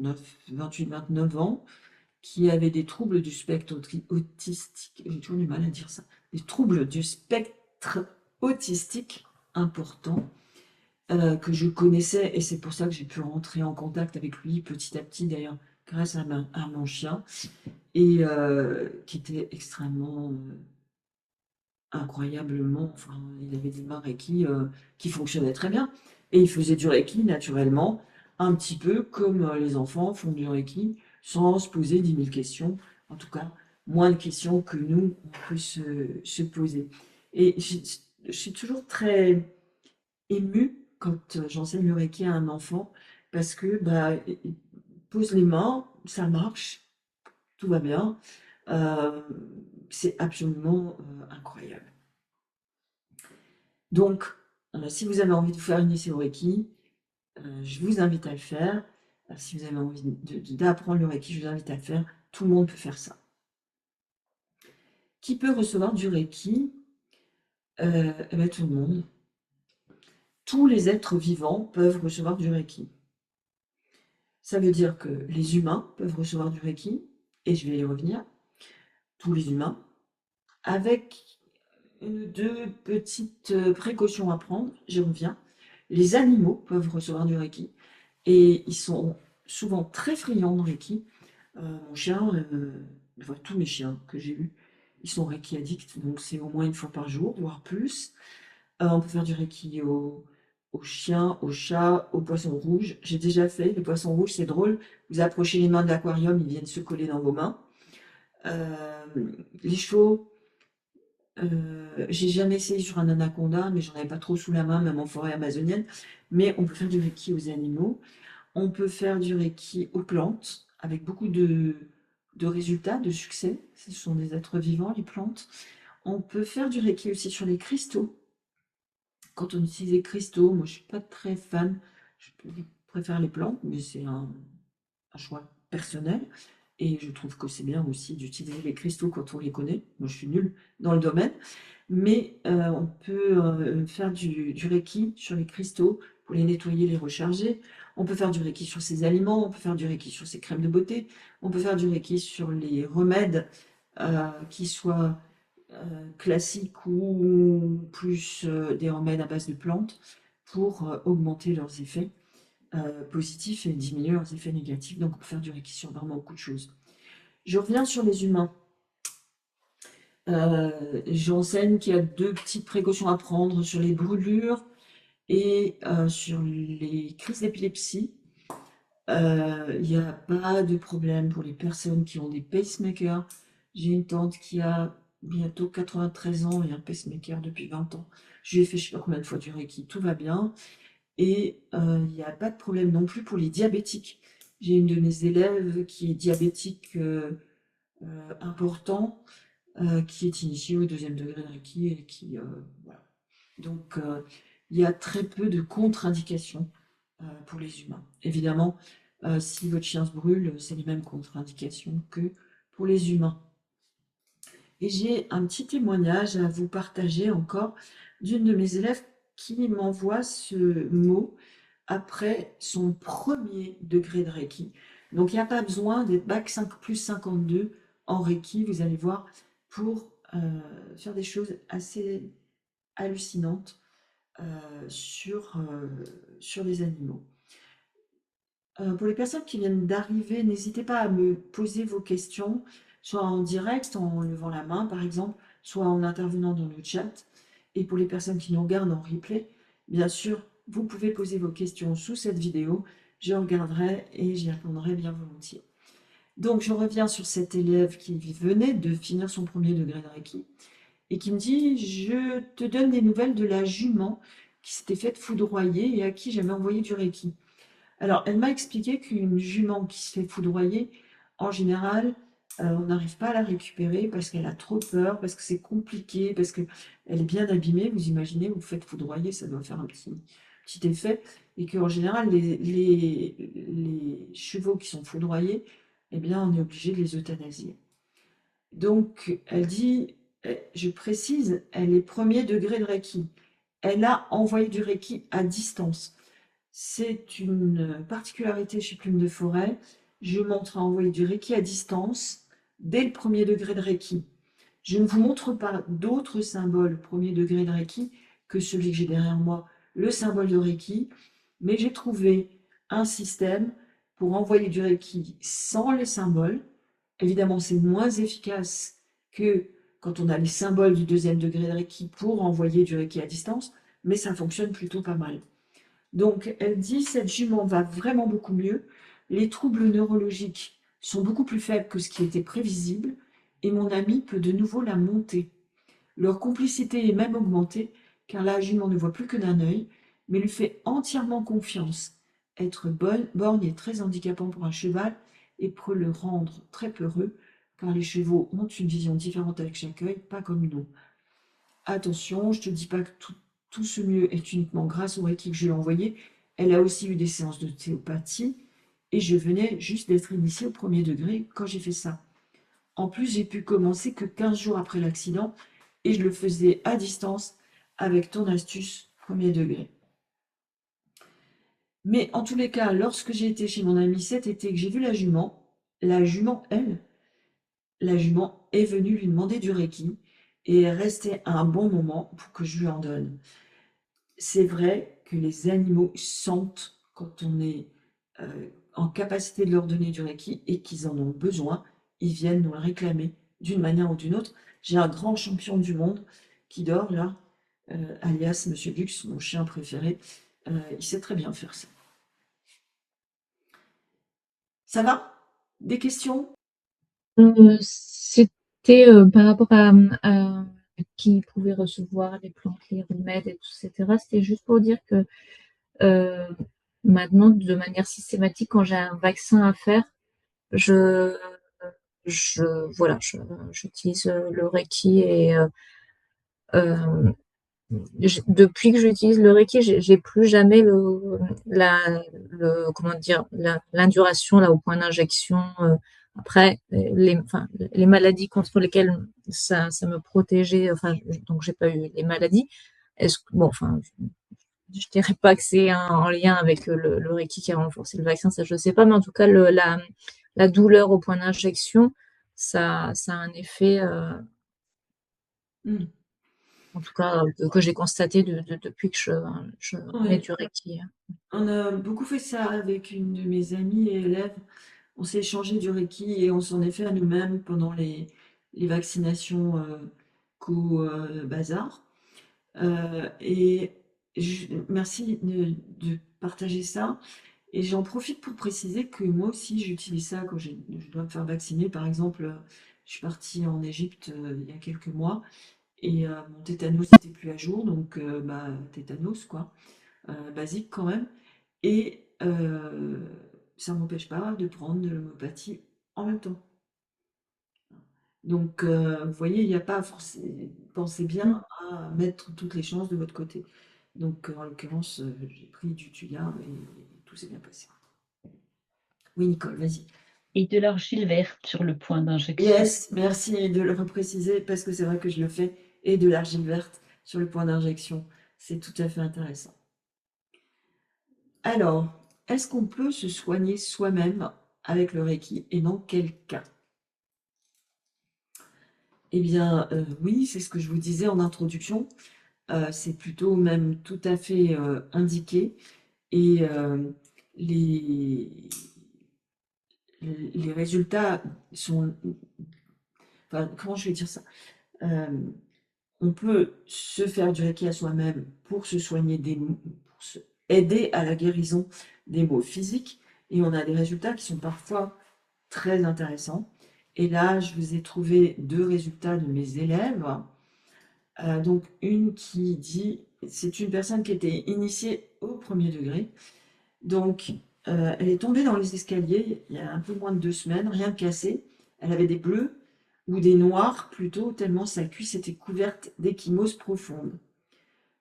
28-29 ans, qui avait des troubles du spectre autistique, j'ai toujours du mal à dire ça, des troubles du spectre autistique importants que je connaissais, et c'est pour ça que j'ai pu rentrer en contact avec lui petit à petit, d'ailleurs, grâce à mon chien, et qui était extrêmement incroyablement, enfin, il avait des mains Reiki qui fonctionnaient très bien. Et il faisait du Reiki naturellement, un petit peu comme les enfants font du Reiki, sans se poser 10 000 questions. En tout cas, moins de questions que nous, on peut se poser. Et je suis toujours très émue quand j'enseigne le Reiki à un enfant, parce que il pose les mains, ça marche, tout va bien. C'est absolument incroyable. Donc, si vous avez envie de vous faire initier au Reiki, je vous invite à le faire. Si vous avez envie d'apprendre le Reiki, je vous invite à le faire. Tout le monde peut faire ça. Qui peut recevoir du Reiki? Eh bien, tout le monde. Tous les êtres vivants peuvent recevoir du Reiki. Ça veut dire que les humains peuvent recevoir du Reiki, et je vais y revenir, tous les humains, avec deux petites précautions à prendre, j'y reviens. Les animaux peuvent recevoir du Reiki, et ils sont souvent très friands de Reiki. Mon chien, enfin, tous mes chiens que j'ai eus, ils sont Reiki addicts, donc c'est au moins une fois par jour, voire plus. On peut faire du Reiki aux chiens, aux chats, aux poissons rouges. J'ai déjà fait, les poissons rouges, c'est drôle. Vous approchez les mains de l'aquarium, ils viennent se coller dans vos mains. Les chevaux, j'ai jamais essayé sur un anaconda, mais j'en avais pas trop sous la main, même en forêt amazonienne. Mais on peut faire du Reiki aux animaux. On peut faire du Reiki aux plantes, avec beaucoup de résultats, de succès. Ce sont des êtres vivants, les plantes. On peut faire du Reiki aussi sur les cristaux. Quand on utilise les cristaux, moi je suis pas très fan, je préfère les plantes, mais c'est un choix personnel. Et je trouve que c'est bien aussi d'utiliser les cristaux quand on les connaît. Moi je suis nulle dans le domaine, mais on peut faire du Reiki sur les cristaux pour les nettoyer, les recharger. On peut faire du Reiki sur ses aliments, on peut faire du Reiki sur ses crèmes de beauté, on peut faire du Reiki sur les remèdes qui soient classiques ou plus des remèdes à base de plantes pour augmenter leurs effets positifs et diminuer leurs effets négatifs. Donc on peut faire du Reiki sur vraiment beaucoup de choses. Je reviens sur les humains. J'enseigne qu'il y a deux petites précautions à prendre sur les brûlures et sur les crises d'épilepsie. Il n'y a pas de problème pour les personnes qui ont des pacemakers. J'ai une tante qui a bientôt 93 ans et un pacemaker depuis 20 ans. Je lui ai fait je sais pas combien de fois du Reiki, tout va bien. Et il n'y a pas de problème non plus pour les diabétiques. J'ai une de mes élèves qui est diabétique important, qui est initiée au 2e degré de Reiki et qui voilà. Donc il y a très peu de contre-indications pour les humains. Évidemment, si votre chien se brûle, c'est les mêmes contre-indications que pour les humains. Et j'ai un petit témoignage à vous partager encore d'une de mes élèves qui m'envoie ce mot après son premier degré de Reiki. Donc il n'y a pas besoin d'être bac 5 plus 52 en Reiki, vous allez voir, pour faire des choses assez hallucinantes sur les animaux. Pour les personnes qui viennent d'arriver, n'hésitez pas à me poser vos questions, soit en direct, en levant la main par exemple, soit en intervenant dans le chat. Et pour les personnes qui nous regardent en replay, bien sûr, vous pouvez poser vos questions sous cette vidéo. Je regarderai et j'y répondrai bien volontiers. Donc, je reviens sur cet élève qui venait de finir son premier degré de Reiki et qui me dit « Je te donne des nouvelles de la jument qui s'était faite foudroyer et à qui j'avais envoyé du Reiki. » Alors, elle m'a expliqué qu'une jument qui se fait foudroyer, en général, on n'arrive pas à la récupérer parce qu'elle a trop peur, parce que c'est compliqué, parce qu'elle est bien abîmée. Vous imaginez, vous faites foudroyer, ça doit faire un petit effet. Et qu'en général, les chevaux qui sont foudroyés, eh bien, on est obligé de les euthanasier. Donc, elle dit, je précise, elle est premier degré de Reiki. Elle a envoyé du Reiki à distance. C'est une particularité chez Plume de Forêt. Je montre à envoyer du Reiki à distance dès le premier degré de Reiki. Je ne vous montre pas d'autres symboles premier degré de Reiki que celui que j'ai derrière moi, le symbole de Reiki, mais j'ai trouvé un système pour envoyer du Reiki sans les symboles. Évidemment, c'est moins efficace que quand on a les symboles du 2e degré de Reiki pour envoyer du Reiki à distance, mais ça fonctionne plutôt pas mal. Donc, elle dit, cette jument va vraiment beaucoup mieux. Les troubles neurologiques sont beaucoup plus faibles que ce qui était prévisible et mon ami peut de nouveau la monter. Leur complicité est même augmentée car la jument ne voit plus que d'un œil, mais lui fait entièrement confiance. Être borgne est très handicapant pour un cheval et peut le rendre très peureux. car les chevaux ont une vision différente avec chaque œil, pas comme nous. Attention, je te dis pas que tout ce mieux est uniquement grâce au Reiki que je lui ai envoyé. Elle a aussi eu des séances d'ostéopathie et je venais juste d'être initiée au 1er degré quand j'ai fait ça. En plus, j'ai pu commencer que 15 jours après l'accident et je le faisais à distance avec ton astuce 1er degré. Mais en tous les cas, lorsque j'ai été chez mon amie cet été, que j'ai vu la jument, la jument est venue lui demander du Reiki et est restée un bon moment pour que je lui en donne. C'est vrai que les animaux sentent quand on est en capacité de leur donner du Reiki et qu'ils en ont besoin, ils viennent nous le réclamer d'une manière ou d'une autre. J'ai un grand champion du monde qui dort là, alias Monsieur Lux, mon chien préféré. Il sait très bien faire ça. Ça va? Des questions? C'était par rapport à qui pouvait recevoir les plantes, les remèdes, etc. C'était juste pour dire que maintenant, de manière systématique, quand j'ai un vaccin à faire, voilà, j'utilise le Reiki et depuis que j'utilise le Reiki, j'ai plus jamais comment dire, l'induration là au point d'injection. Après, les maladies contre lesquelles ça me protégeait, donc j'ai pas eu les maladies. Bon, enfin, je dirais pas que c'est en lien avec le Reiki qui a renforcé le vaccin, ça je sais pas, mais en tout cas la douleur au point d'injection, ça a un effet, en tout cas que j'ai constaté depuis que je mets Ouais. du Reiki. On a beaucoup fait ça avec une de mes amies et élèves. On s'est échangé du Reiki et on s'en est fait à nous-mêmes pendant les vaccinations co-bazar. Et merci de partager ça. Et j'en profite pour préciser que moi aussi j'utilise ça quand je dois me faire vacciner. Par exemple, je suis partie en Égypte il y a quelques mois et mon tétanos n'était plus à jour, donc tétanos quoi, basique quand même. Et ça ne m'empêche pas de prendre de l'homéopathie en même temps. Donc, vous voyez, il n'y a pas forcément. Pensez bien à mettre toutes les chances de votre côté. Donc, en l'occurrence, j'ai pris du Tuya et tout s'est bien passé. Oui, Nicole, vas-y. Et de l'argile verte sur le point d'injection. Yes, merci de le repréciser parce que c'est vrai que je le fais. Et de l'argile verte sur le point d'injection. C'est tout à fait intéressant. Alors, est-ce qu'on peut se soigner soi-même avec le Reiki et dans quel cas? Eh bien, oui, c'est ce que je vous disais en introduction. C'est plutôt même tout à fait indiqué. Et les, les résultats sont. Enfin, comment je vais dire ça? On peut se faire du Reiki à soi-même pour se soigner pour se aider à la guérison des maux physiques. Et on a des résultats qui sont parfois très intéressants. Et là, je vous ai trouvé 2 résultats de mes élèves. Donc une qui dit, c'est une personne qui était initiée au 1er degré. Donc elle est tombée dans les escaliers il y a un peu moins de 2 semaines, rien de cassé. Elle avait des bleus ou des noirs plutôt, tellement sa cuisse était couverte d'échymose profonde.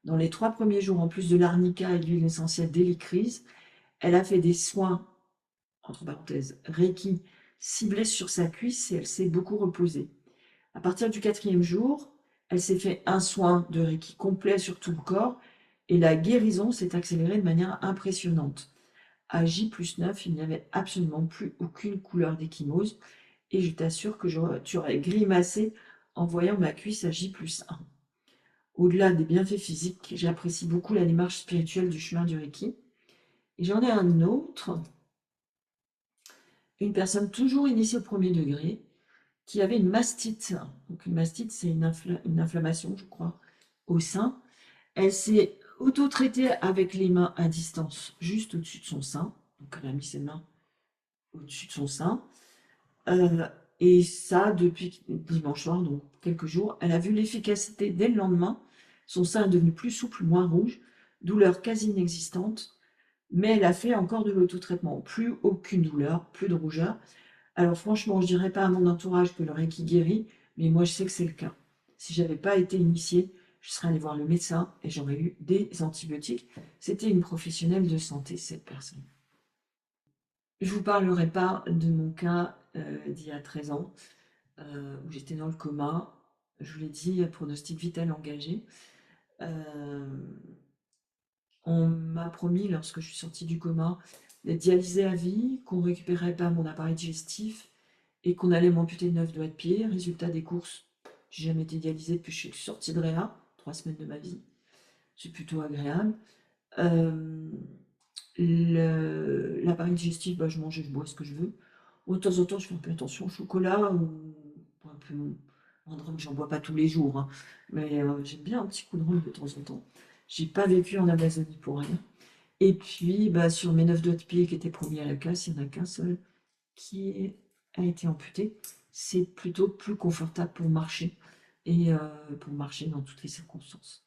Dans les 3 premiers jours, en plus de l'arnica et de l'huile essentielle d'hélicryse, elle a fait des soins, entre parenthèses, Reiki, ciblés sur sa cuisse et elle s'est beaucoup reposée. À partir du 4e jour, elle s'est fait un soin de Reiki complet sur tout le corps et la guérison s'est accélérée de manière impressionnante. À J+9, il n'y avait absolument plus aucune couleur d'échymose et je t'assure que tu aurais grimacé en voyant ma cuisse à J+1. Au-delà des bienfaits physiques, j'apprécie beaucoup la démarche spirituelle du chemin du Reiki. Et j'en ai un autre, une personne toujours initiée au 1er degré, qui avait une mastite. Donc une mastite, c'est une inflammation, je crois, au sein. Elle s'est auto-traitée avec les mains à distance, juste au-dessus de son sein. Donc elle a mis ses mains au-dessus de son sein. Et ça, depuis dimanche soir, donc quelques jours, elle a vu l'efficacité dès le lendemain. Son sein est devenu plus souple, moins rouge, douleur quasi inexistante, mais elle a fait encore de l'auto-traitement. Plus aucune douleur, plus de rougeur. Alors franchement, je dirais pas à mon entourage que le Reiki guérit, mais moi je sais que c'est le cas. Si j'avais pas été initiée, je serais allée voir le médecin et j'aurais eu des antibiotiques. C'était une professionnelle de santé, cette personne. Je vous parlerai pas de mon cas d'il y a 13 ans, où j'étais dans le coma. Je vous l'ai dit, pronostic vital engagé. On m'a promis, lorsque je suis sortie du coma, d'être dialysée à vie, qu'on ne récupérait pas mon appareil digestif et qu'on allait m'amputer 9 doigts de pied. Résultat des courses, j'ai jamais été dialysée depuis que je suis sortie de réa, 3 semaines de ma vie. C'est plutôt agréable. L'appareil digestif, bah, je mange et je bois ce que je veux. De temps en temps, je fais un peu attention au chocolat ou un peu un rhum, j'en bois pas tous les jours, hein. Mais j'aime bien un petit coup de rhum de temps en temps. J'ai pas vécu en Amazonie pour rien. Et puis, bah, sur mes 9 doigts de pied qui étaient promis à la casse, il n'y en a qu'un seul qui a été amputé. C'est plutôt plus confortable pour marcher et pour marcher dans toutes les circonstances.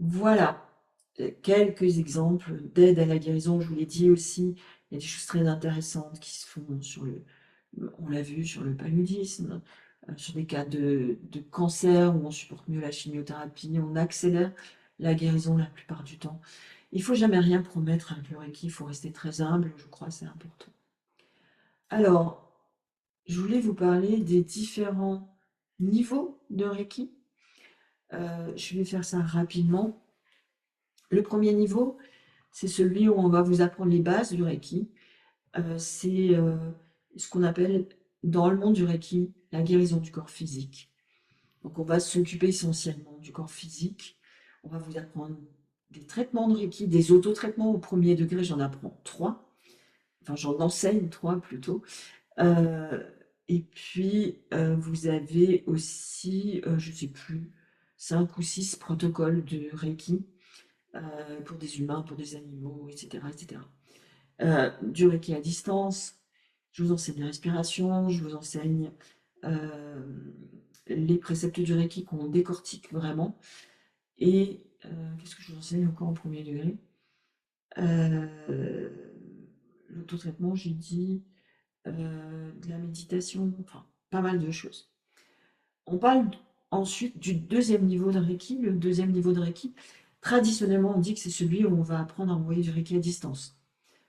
Voilà, quelques exemples d'aide à la guérison. Je vous l'ai dit aussi, il y a des choses très intéressantes qui se font on l'a vu, sur le paludisme, sur des cas de cancer où on supporte mieux la chimiothérapie, on accélère la guérison la plupart du temps. Il ne faut jamais rien promettre avec le Reiki, il faut rester très humble, je crois, c'est important. Alors, je voulais vous parler des différents niveaux de Reiki. Je vais faire ça rapidement. Le premier niveau, c'est celui où on va vous apprendre les bases du Reiki. C'est ce qu'on appelle, dans le monde du Reiki, la guérison du corps physique. Donc, on va s'occuper essentiellement du corps physique. On va vous apprendre des traitements de Reiki, des autotraitements au premier degré. J'en apprends 3. Enfin, j'en enseigne 3 plutôt. Et puis, vous avez aussi, je ne sais plus, 5 ou 6 protocoles de Reiki pour des humains, pour des animaux, etc. etc. Du Reiki à distance, je vous enseigne la respiration, je vous enseigne les préceptes du Reiki qu'on décortique vraiment. Et qu'est-ce que je vous enseigne encore en premier degré? L'autotraitement, j'ai dit, de la méditation, enfin, pas mal de choses. On parle ensuite du deuxième niveau de Reiki. Le deuxième niveau de Reiki, traditionnellement, on dit que c'est celui où on va apprendre à envoyer du Reiki à distance.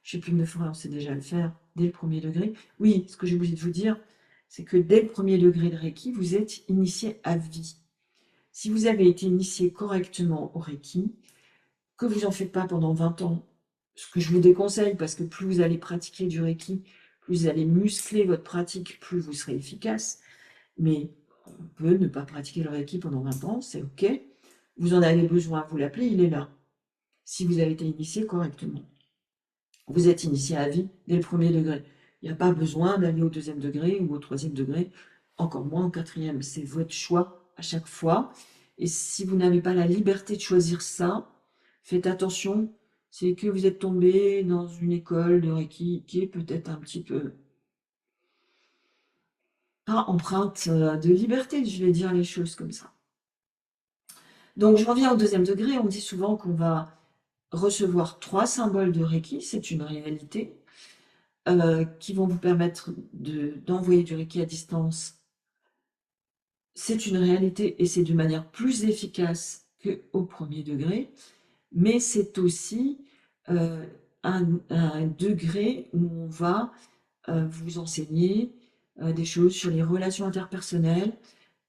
Chez Plume de Forêt, on sait déjà le faire dès le premier degré. Oui, ce que j'ai oublié de vous dire, c'est que dès le premier degré de Reiki, vous êtes initié à vie. Si vous avez été initié correctement au Reiki, que vous n'en faites pas pendant 20 ans, ce que je vous déconseille, parce que plus vous allez pratiquer du Reiki, plus vous allez muscler votre pratique, plus vous serez efficace. Mais on peut ne pas pratiquer le Reiki pendant 20 ans, c'est OK. Vous en avez besoin, vous l'appelez, il est là. Si vous avez été initié correctement. Vous êtes initié à vie dès le premier degré. Il n'y a pas besoin d'aller au deuxième degré ou au troisième degré, encore moins au quatrième. C'est votre choix à chaque fois. Et si vous n'avez pas la liberté de choisir ça, faites attention, c'est que vous êtes tombé dans une école de Reiki qui est peut-être un petit peu pas empreinte de liberté, je vais dire les choses comme ça. Donc je reviens au deuxième degré, on dit souvent qu'on va recevoir 3 symboles de Reiki, c'est une réalité, qui vont vous permettre d'envoyer du Reiki à distance. C'est une réalité et c'est de manière plus efficace qu'au premier degré, mais c'est aussi un degré où on va vous enseigner des choses sur les relations interpersonnelles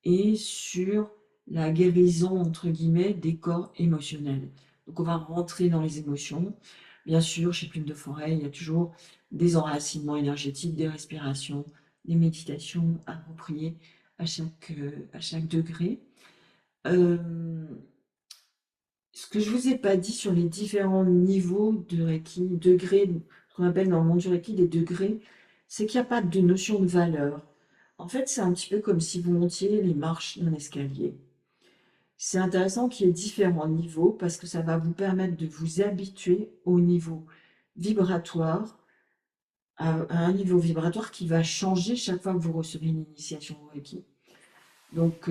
et sur la guérison, entre guillemets, des corps émotionnels. Donc on va rentrer dans les émotions. Bien sûr, chez Plume de Forêt, il y a toujours des enracinements énergétiques, des respirations, des méditations appropriées à chaque degré. Ce que je ne vous ai pas dit sur les différents niveaux de Reiki, degrés, ce qu'on appelle dans le monde du Reiki des degrés, c'est qu'il n'y a pas de notion de valeur. En fait, c'est un petit peu comme si vous montiez les marches d'un escalier. C'est intéressant qu'il y ait différents niveaux parce que ça va vous permettre de vous habituer au niveau vibratoire, à un niveau vibratoire qui va changer chaque fois que vous recevez une initiation au Reiki. Donc,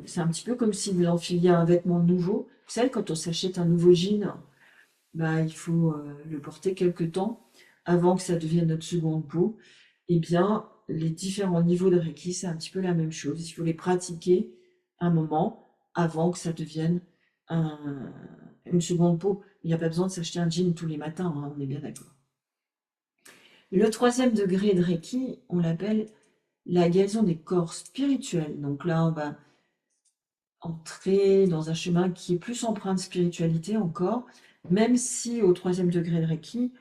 c'est un petit peu comme si vous enfiliez un vêtement nouveau. Vous savez, quand on s'achète un nouveau jean, bah, il faut le porter quelque temps avant que ça devienne notre seconde peau, eh bien, les différents niveaux de Reiki, c'est un petit peu la même chose. Il faut les pratiquer un moment avant que ça devienne une seconde peau. Il n'y a pas besoin de s'acheter un jean tous les matins, hein, on est bien d'accord. Le 3e degré de Reiki, on l'appelle la guérison des corps spirituels. Donc là, on va entrer dans un chemin qui est plus empreint de spiritualité encore, même si au 3e degré de Reiki,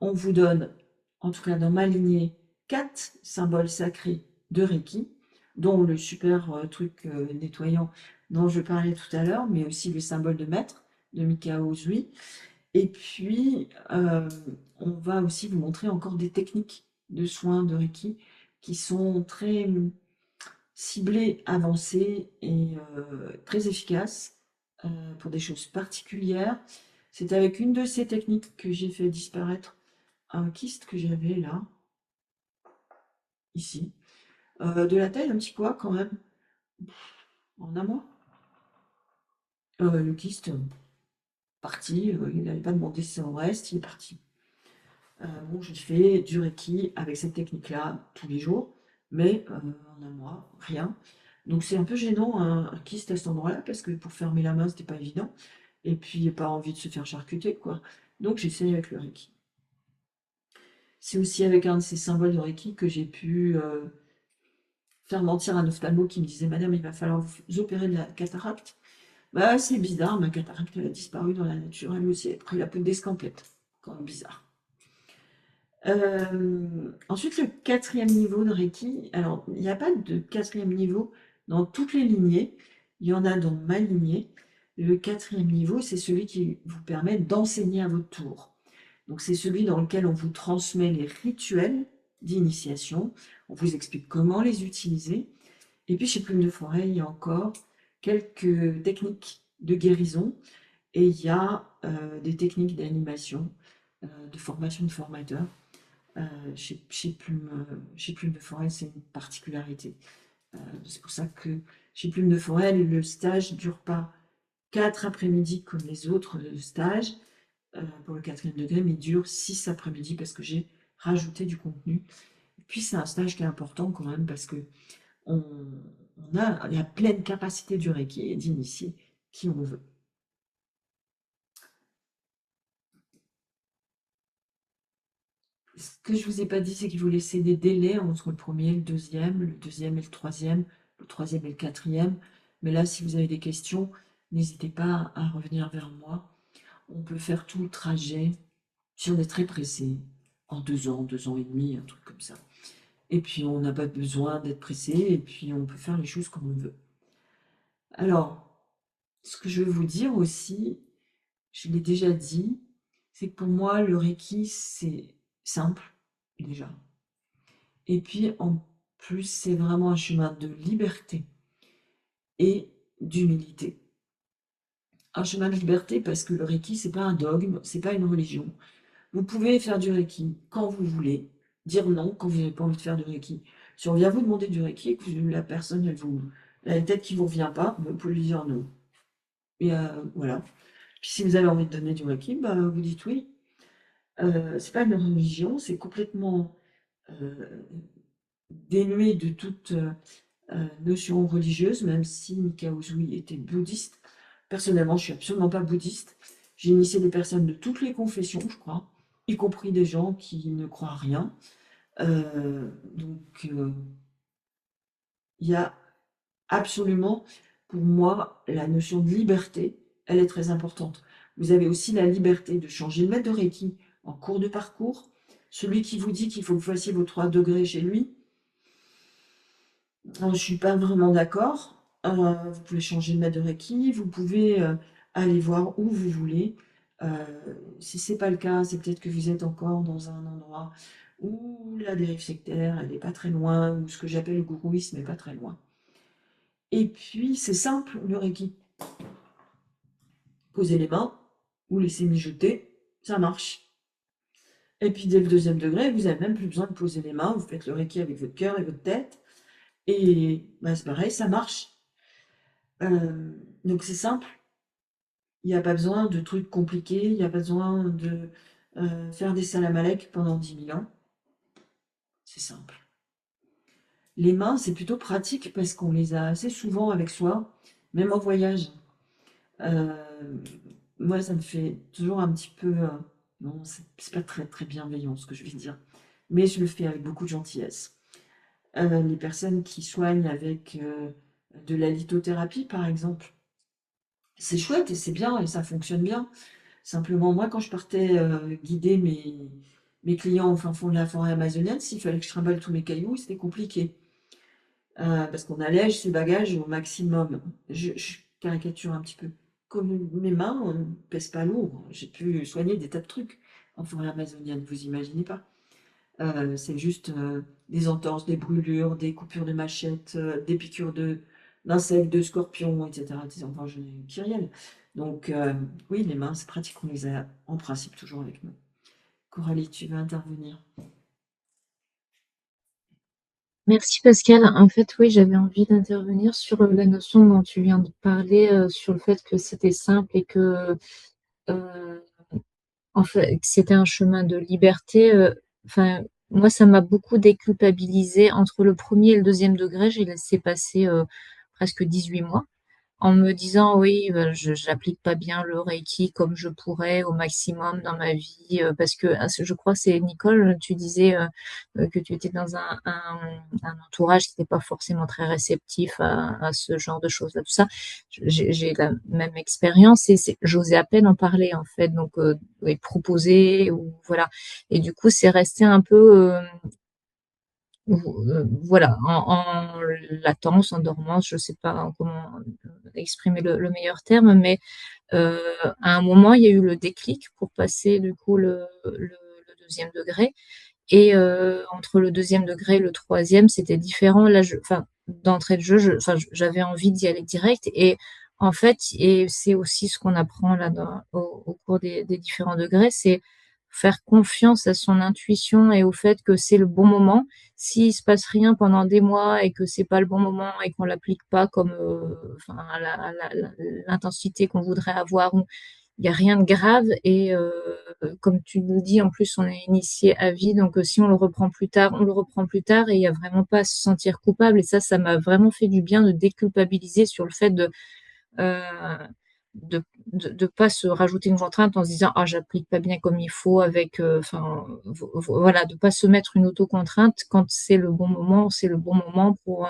on vous donne, en tout cas dans ma lignée, 4 symboles sacrés de Reiki, dont le super truc nettoyant dont je parlais tout à l'heure, mais aussi le symbole de maître de Mikao Usui. Et puis, on va aussi vous montrer encore des techniques de soins de Reiki qui sont très ciblées, avancées et très efficaces pour des choses particulières. C'est avec une de ces techniques que j'ai fait disparaître un kyste que j'avais là, ici, de la taille d'un petit pois quand même, en un mois. Le kyste, parti, il n'avait pas demandé si ça en reste, il est parti. Bon, je fais du Reiki avec cette technique-là tous les jours, mais en un mois, rien. Donc c'est un peu gênant un kyste à cet endroit-là, parce que pour fermer la main, c'était pas évident. Et puis, il n'y a pas envie de se faire charcuter, quoi. Donc j'essaye avec le Reiki. C'est aussi avec un de ces symboles de Reiki que j'ai pu faire mentir un ophtalmo qui me disait: Madame, il va falloir vous opérer de la cataracte. Bah, c'est bizarre, ma cataracte, elle a disparu dans la nature, elle aussi, elle a pris la peau d'escampette. Quand même bizarre. Ensuite, le 4e niveau de Reiki. Alors, il n'y a pas de 4e niveau dans toutes les lignées. Il y en a dans ma lignée. Le 4e niveau, c'est celui qui vous permet d'enseigner à votre tour. Donc, c'est celui dans lequel on vous transmet les rituels d'initiation. On vous explique comment les utiliser. Et puis, chez Plume de Forêt, il y a encore quelques techniques de guérison. Et il y a des techniques d'animation, de formation de formateurs. Chez Plume de Forêt, c'est une particularité. C'est pour ça que chez Plume de Forêt, le stage ne dure pas 4 après-midi comme les autres stages pour le 4e degré, mais dure 6 après-midi parce que j'ai rajouté du contenu. Et puis c'est un stage qui est important quand même parce que on a la pleine capacité du Reiki et d'initier qui on veut. Ce que je vous ai pas dit, c'est qu'il faut laisser des délais entre le 1er et le 2e, le 2e et le 3e, le 3e et le 4e. Mais là, si vous avez des questions, n'hésitez pas à revenir vers moi. On peut faire tout le trajet, si on est très pressé, en 2 ans et demi, un truc comme ça. Et puis, on n'a pas besoin d'être pressé, et puis on peut faire les choses comme on veut. Alors, ce que je veux vous dire aussi, je l'ai déjà dit, c'est que pour moi, le Reiki, c'est simple, déjà. Et puis, en plus, c'est vraiment un chemin de liberté et d'humilité. Un chemin de liberté parce que le Reiki, c'est pas un dogme, c'est pas une religion. Vous pouvez faire du Reiki quand vous voulez, dire non quand vous n'avez pas envie de faire du Reiki. Si on vient vous demander du Reiki et que la personne, elle a une tête qui vous revient pas, vous pouvez lui dire non. Et voilà. Puis si vous avez envie de donner du Reiki, bah, vous dites oui. C'est pas une religion, c'est complètement dénué de toute notion religieuse, même si Mikao Usui était bouddhiste. Personnellement, je suis absolument pas bouddhiste. J'ai initié des personnes de toutes les confessions, je crois, y compris des gens qui ne croient à rien. Donc, il y a absolument, pour moi, la notion de liberté, elle est très importante. Vous avez aussi la liberté de changer de maître de Reiki en cours de parcours. Celui qui vous dit qu'il faut que vous fassiez vos 3 degrés chez lui, je ne suis pas vraiment d'accord. Vous pouvez changer de maître de Reiki, vous pouvez aller voir où vous voulez. Si ce n'est pas le cas, c'est peut-être que vous êtes encore dans un endroit où la dérive sectaire, elle n'est pas très loin, ou ce que j'appelle le gourouisme n'est pas très loin. Et puis, c'est simple, le Reiki. Posez les mains, ou laissez mijoter, ça marche. Et puis, dès le 2e degré, vous n'avez même plus besoin de poser les mains, vous faites le Reiki avec votre cœur et votre tête. Et bah, c'est pareil, ça marche. Donc c'est simple. Il n'y a pas besoin de trucs compliqués, il n'y a pas besoin de faire des salamalek pendant 10 000 ans, c'est simple. Les mains, c'est plutôt pratique parce qu'on les a assez souvent avec soi, même en voyage. Euh, Moi, ça me fait toujours un petit peu... non, c'est pas très, très bienveillant ce que je vais dire, mais je le fais avec beaucoup de gentillesse. Les personnes qui soignent avec de la lithothérapie, par exemple, c'est chouette et c'est bien et ça fonctionne bien. Simplement, moi, quand je partais guider mes clients au fin fond de la forêt amazonienne, s'il fallait que je trimballe tous mes cailloux, c'était compliqué. Parce qu'on allège ses bagages au maximum. Je caricature un petit peu. Comme mes mains ne pèsent pas lourd, j'ai pu soigner des tas de trucs en forêt amazonienne, vous imaginez pas. C'est juste des entorses, des brûlures, des coupures de machettes, des piqûres d'insectes, de scorpions, etc. Enfin, je n'ai kyrielle. Donc, oui, les mains, c'est pratique, on les a en principe toujours avec nous. Coralie, tu veux intervenir? Merci Pascal. En fait, oui, j'avais envie d'intervenir sur la notion dont tu viens de parler, sur le fait que c'était simple et que, euh, en fait, que c'était un chemin de liberté. Enfin, moi, ça m'a beaucoup déculpabilisée entre le premier et le deuxième degré. J'ai laissé passer presque 18 mois, en me disant oui, je j'applique pas bien le Reiki comme je pourrais au maximum dans ma vie, parce que je crois que c'est Nicole, tu disais que tu étais dans un entourage qui n'était pas forcément très réceptif à ce genre de choses-là, tout ça. J'ai la même expérience et j'osais à peine en parler en fait, donc et proposer ou voilà. Et du coup, c'est resté un peu voilà, en latence, en dormance, je sais pas comment exprimer le meilleur terme, mais à un moment, il y a eu le déclic pour passer du coup le deuxième degré. Et entre le deuxième degré et le troisième, c'était différent. Là, enfin, d'entrée de jeu, enfin, j'avais envie d'y aller direct. Et en fait, et c'est aussi ce qu'on apprend là au cours des différents degrés, c'est faire confiance à son intuition et au fait que c'est le bon moment. S'il se passe rien pendant des mois et que c'est pas le bon moment et qu'on l'applique pas comme, enfin, l'intensité qu'on voudrait avoir, il n'y a rien de grave et comme tu nous dis, en plus, on est initié à vie, donc si on le reprend plus tard, on le reprend plus tard et il n'y a vraiment pas à se sentir coupable. Et ça m'a vraiment fait du bien de déculpabiliser sur le fait euh, de pas se rajouter une contrainte en se disant ah j'applique pas bien comme il faut avec enfin voilà, de pas se mettre une autocontrainte quand c'est le bon moment pour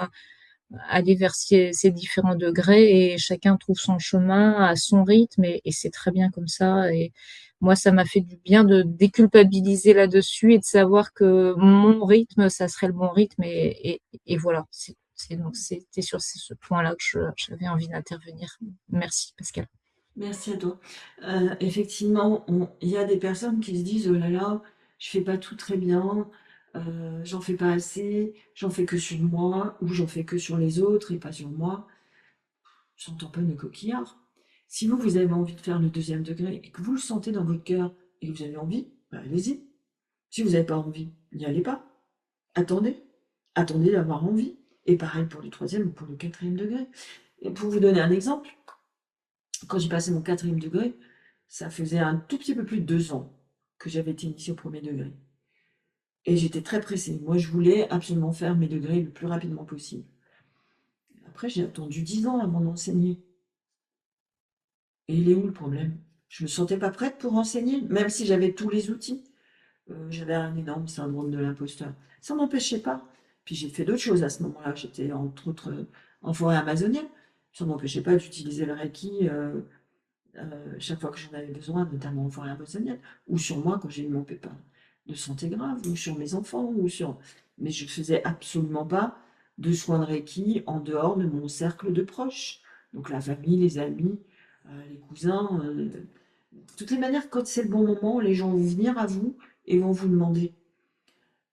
aller vers ces différents degrés et chacun trouve son chemin à son rythme et c'est très bien comme ça. Et moi, ça m'a fait du bien de déculpabiliser là-dessus et de savoir que mon rythme, ça serait le bon rythme et voilà. Donc c'était sur ce point-là que j'avais envie d'intervenir. Merci Pascal. Merci à toi. Effectivement, il y a des personnes qui se disent, oh là là, je fais pas tout très bien, j'en fais pas assez, j'en fais que sur moi, ou j'en fais que sur les autres et pas sur moi. J'entends pas mes coquillards. Si vous, vous avez envie de faire le deuxième degré et que vous le sentez dans votre cœur et que vous avez envie, bah, allez-y. Si vous n'avez pas envie, n'y allez pas. Attendez. Attendez d'avoir envie. Et pareil pour le troisième ou pour le quatrième degré. Et pour vous donner un exemple, quand j'ai passé mon quatrième degré, ça faisait un tout petit peu plus de 2 ans que j'avais été initiée au premier degré. Et j'étais très pressée. Moi, je voulais absolument faire mes degrés le plus rapidement possible. Après, j'ai attendu 10 ans avant d'enseigner. Et il est où le problème? Je me sentais pas prête pour enseigner, même si j'avais tous les outils. J'avais un énorme syndrome de l'imposteur. Ça m'empêchait pas. Puis j'ai fait d'autres choses à ce moment-là. J'étais entre autres en forêt amazonienne. Ça m'empêchait pas d'utiliser le Reiki chaque fois que j'en avais besoin, notamment en forêt amazonienne, ou sur moi quand j'ai eu mon pépin de santé grave, ou sur mes enfants, ou sur... Mais je faisais absolument pas de soins de Reiki en dehors de mon cercle de proches. Donc la famille, les amis, les cousins. De toutes les manières, quand c'est le bon moment, les gens vont venir à vous et vont vous demander.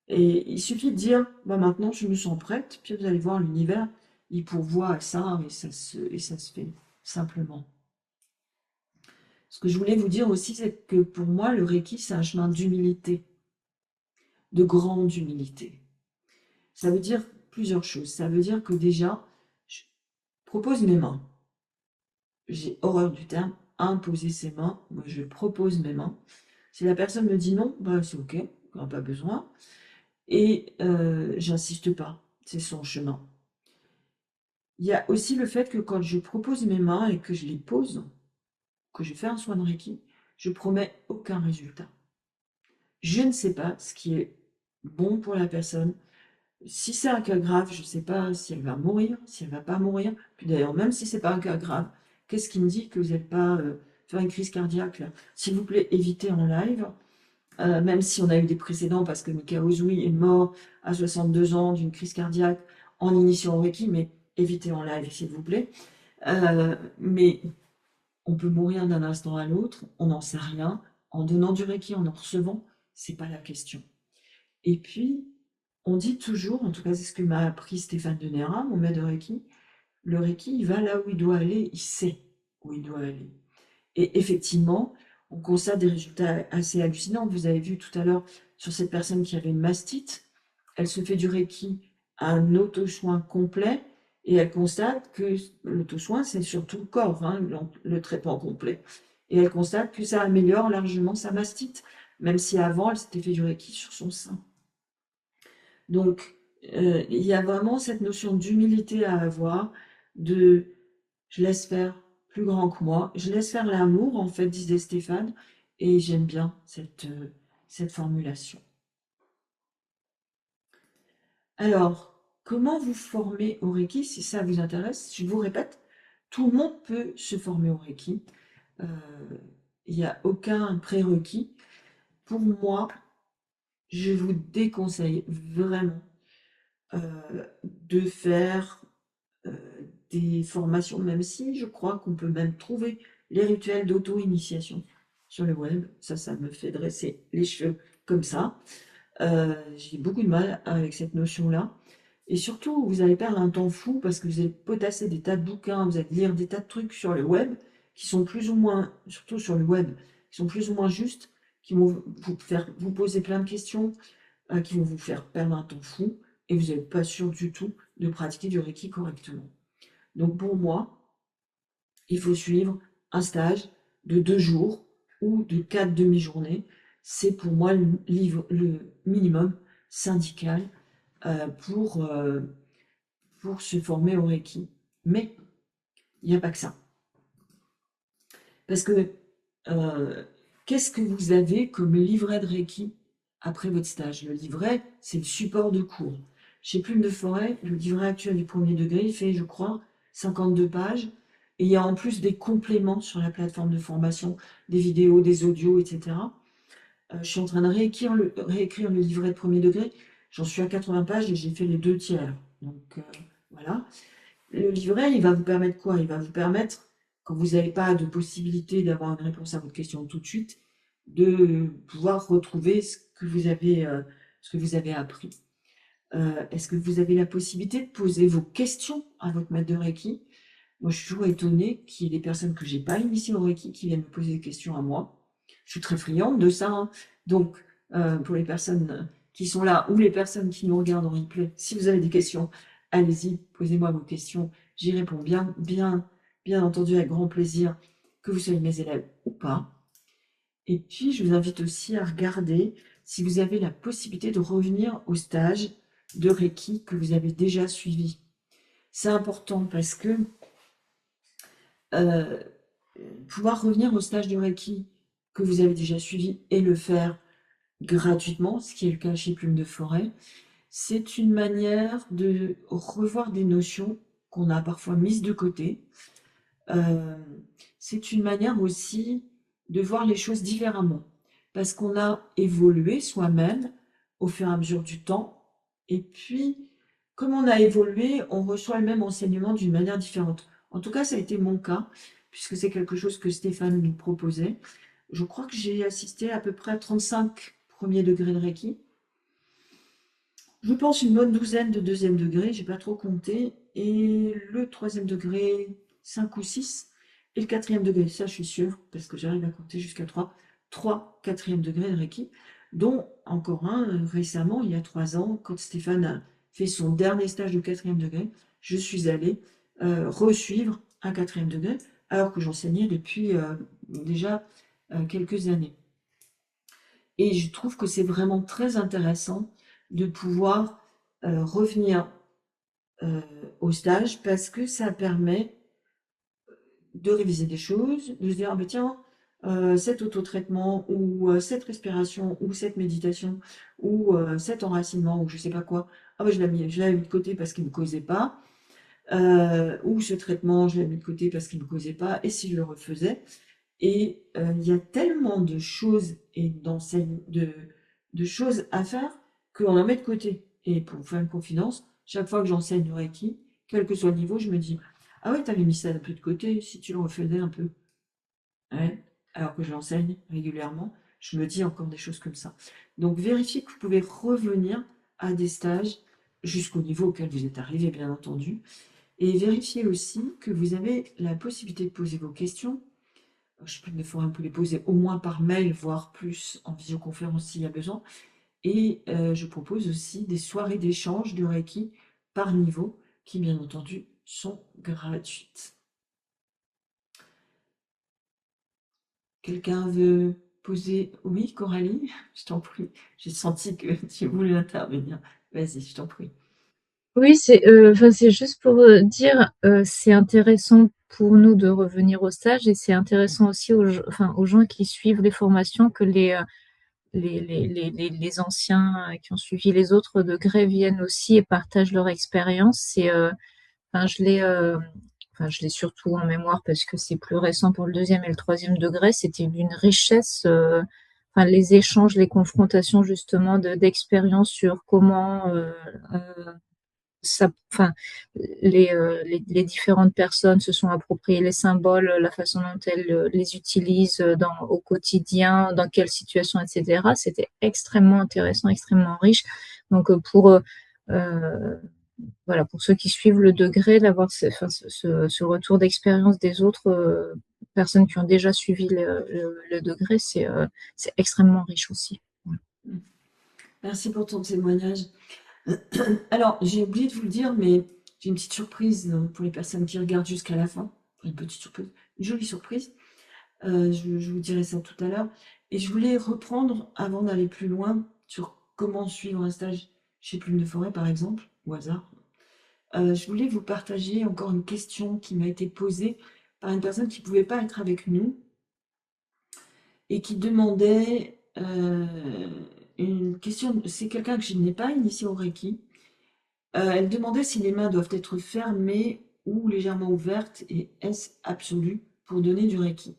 Et il suffit de dire, bah maintenant je me sens prête, puis vous allez voir l'univers, il pourvoit à ça et ça se fait simplement. Ce que je voulais vous dire aussi, c'est que pour moi, le Reiki, c'est un chemin d'humilité, de grande humilité. Ça veut dire plusieurs choses. Ça veut dire que déjà, je propose mes mains. J'ai horreur du terme imposer ses mains. Moi, je propose mes mains. Si la personne me dit non, bah, c'est OK, on n'a pas besoin. Et j'insiste pas, c'est son chemin. Il y a aussi le fait que quand je propose mes mains et que je les pose, que je fais un soin de Reiki, je promets aucun résultat. Je ne sais pas ce qui est bon pour la personne. Si c'est un cas grave, je ne sais pas si elle va mourir, si elle va pas mourir. Puis d'ailleurs, même si c'est pas un cas grave, qu'est-ce qui me dit que vous n'allez pas faire une crise cardiaque là? S'il vous plaît, évitez en live. Même si on a eu des précédents, parce que Mika Ozui est mort à 62 ans d'une crise cardiaque en initiant au Reiki, mais évitez en live, s'il vous plaît. Mais on peut mourir d'un instant à l'autre, on n'en sait rien. En donnant du Reiki, en recevant, c'est pas la question. Et puis, on dit toujours, en tout cas c'est ce que m'a appris Stéphane de Nera, mon maître de Reiki, le Reiki, il va là où il doit aller, il sait où il doit aller. Et effectivement, on constate des résultats assez hallucinants. Vous avez vu tout à l'heure sur cette personne qui avait une mastite, elle se fait du Reiki à un auto-soin complet et elle constate que l'auto-soin, c'est sur tout le corps, hein, le traitement complet. Et elle constate que ça améliore largement sa mastite, même si avant, elle s'était fait du Reiki sur son sein. Donc, il y a vraiment cette notion d'humilité à avoir, de je laisse faire plus grand que moi, je laisse faire l'amour, en fait, disait Stéphane, et j'aime bien cette formulation. Alors, comment vous former au Reiki, si ça vous intéresse? Je vous répète, tout le monde peut se former au Reiki. Il n'y a aucun prérequis. Pour moi, je vous déconseille vraiment de faire des formations, même si je crois qu'on peut même trouver les rituels d'auto-initiation sur le web. Ça me fait dresser les cheveux comme ça. J'ai beaucoup de mal avec cette notion-là. Et surtout, vous allez perdre un temps fou parce que vous allez potasser des tas de bouquins, vous allez lire des tas de trucs sur le web qui sont plus ou moins, surtout sur le web, qui sont plus ou moins justes, qui vont vous faire vous poser plein de questions, qui vont vous faire perdre un temps fou et vous n'êtes pas sûr du tout de pratiquer du Reiki correctement. Donc pour moi, il faut suivre un stage de 2 jours ou de 4 demi-journées. C'est pour moi le minimum syndical pour se former au Reiki. Mais il n'y a pas que ça. Parce que qu'est-ce que vous avez comme livret de Reiki après votre stage? Le livret, c'est le support de cours. Chez Plume de Forêt, le livret actuel du premier degré, il fait, je crois, 52 pages. Et il y a en plus des compléments sur la plateforme de formation, des vidéos, des audios, etc. Je suis en train de réécrire le livret de premier degré. J'en suis à 80 pages et j'ai fait les 2 tiers. Donc voilà. Le livret, il va vous permettre quoi? Il va vous permettre, quand vous n'avez pas de possibilité d'avoir une réponse à votre question tout de suite, de pouvoir retrouver ce que vous avez appris. Est-ce que vous avez la possibilité de poser vos questions à votre maître de Reiki? Moi, je suis toujours étonnée qu'il y ait des personnes que j'ai pas initiées au Reiki qui viennent me poser des questions à moi. Je suis très friande de ça, hein. Donc, pour les personnes qui sont là ou les personnes qui nous regardent en replay, si vous avez des questions, allez-y, posez-moi vos questions. J'y réponds bien entendu avec grand plaisir, que vous soyez mes élèves ou pas. Et puis, je vous invite aussi à regarder si vous avez la possibilité de revenir au stage de Reiki que vous avez déjà suivi. C'est important parce que pouvoir revenir au stage de Reiki que vous avez déjà suivi et le faire gratuitement, ce qui est le cas chez Plume de Forêt, c'est une manière de revoir des notions qu'on a parfois mises de côté. C'est une manière aussi de voir les choses différemment, parce qu'on a évolué soi-même au fur et à mesure du temps, et puis, comme on a évolué, on reçoit le même enseignement d'une manière différente. En tout cas, ça a été mon cas, puisque c'est quelque chose que Stéphane nous proposait. Je crois que j'ai assisté à peu près à 35 premiers degrés de Reiki. Je pense une bonne douzaine de deuxième degré, j'ai pas trop compté, et le troisième degré, 5 ou 6, et le quatrième degré, ça je suis sûre, parce que j'arrive à compter jusqu'à 3 quatrième degrés de Reiki, dont encore un récemment, il y a 3 ans, quand Stéphane a fait son dernier stage de quatrième degré, je suis allée resuivre un quatrième degré, alors que j'enseignais depuis déjà quelques années. Et je trouve que c'est vraiment très intéressant de pouvoir revenir au stage parce que ça permet de réviser des choses, de se dire, ah ben tiens, cet autotraitement ou cette respiration ou cette méditation ou cet enracinement ou je sais pas quoi, ah ben je l'avais mis de côté parce qu'il me causait pas, ou ce traitement, je l'avais mis de côté parce qu'il me causait pas, et si je le refaisais. Et il y a tellement de choses et de choses à faire qu'on en met de côté. Et pour vous faire une confidence, chaque fois que j'enseigne le Reiki, quel que soit le niveau, je me dis, ah ouais, t'avais mis ça un peu de côté, si tu le refaisais un peu. Ouais. Alors que je l'enseigne régulièrement, je me dis encore des choses comme ça. Donc vérifiez que vous pouvez revenir à des stages jusqu'au niveau auquel vous êtes arrivé, bien entendu. Et vérifiez aussi que vous avez la possibilité de poser vos questions. Je peux des fois un peu les poser au moins par mail, voire plus en visioconférence s'il y a besoin. Et je propose aussi des soirées d'échange de Reiki par niveau, qui bien entendu sont gratuites. Quelqu'un veut poser? Oui, Coralie, je t'en prie. J'ai senti que tu voulais intervenir. Vas-y, je t'en prie. Oui, enfin, c'est juste pour dire, c'est intéressant pour nous de revenir au stage et c'est intéressant aussi enfin, aux gens qui suivent les formations que les anciens qui ont suivi les autres degrés viennent aussi et partagent leur expérience. Enfin, enfin, je l'ai surtout en mémoire parce que c'est plus récent pour le deuxième et le troisième degré. C'était d'une richesse, enfin, les échanges, les confrontations justement d'expériences sur comment enfin, les différentes personnes se sont appropriées les symboles, la façon dont elles les utilisent au quotidien, dans quelles situations, etc. C'était extrêmement intéressant, extrêmement riche. Donc euh, voilà, pour ceux qui suivent le degré, d'avoir enfin, ce retour d'expérience des autres personnes qui ont déjà suivi le degré, c'est extrêmement riche aussi. Voilà. Merci pour ton témoignage. Alors, j'ai oublié de vous le dire, mais j'ai une petite surprise pour les personnes qui regardent jusqu'à la fin. Une petite surprise, une jolie surprise. Je vous dirai ça tout à l'heure. Et je voulais reprendre, avant d'aller plus loin, sur comment suivre un stage chez Plume de Forêt, par exemple, au hasard. Je voulais vous partager encore une question qui m'a été posée par une personne qui ne pouvait pas être avec nous et qui demandait une question. C'est quelqu'un que je n'ai pas initié au Reiki. Elle demandait si les mains doivent être fermées ou légèrement ouvertes et est-ce absolu pour donner du Reiki.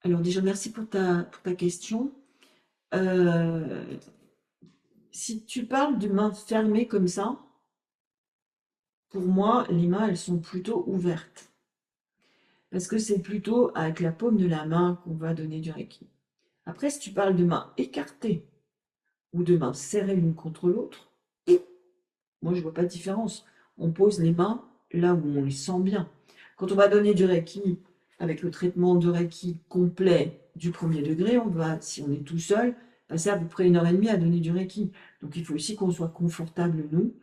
Alors déjà, merci pour ta question. Si tu parles de mains fermées comme ça, pour moi, les mains, elles sont plutôt ouvertes. Parce que c'est plutôt avec la paume de la main qu'on va donner du Reiki. Après, si tu parles de mains écartées ou de mains serrées l'une contre l'autre, moi, je vois pas de différence. On pose les mains là où on les sent bien. Quand on va donner du Reiki, avec le traitement de Reiki complet du premier degré, on va, si on est tout seul, passer à peu près 1 heure et demie à donner du Reiki. Donc il faut aussi qu'on soit confortable, nous,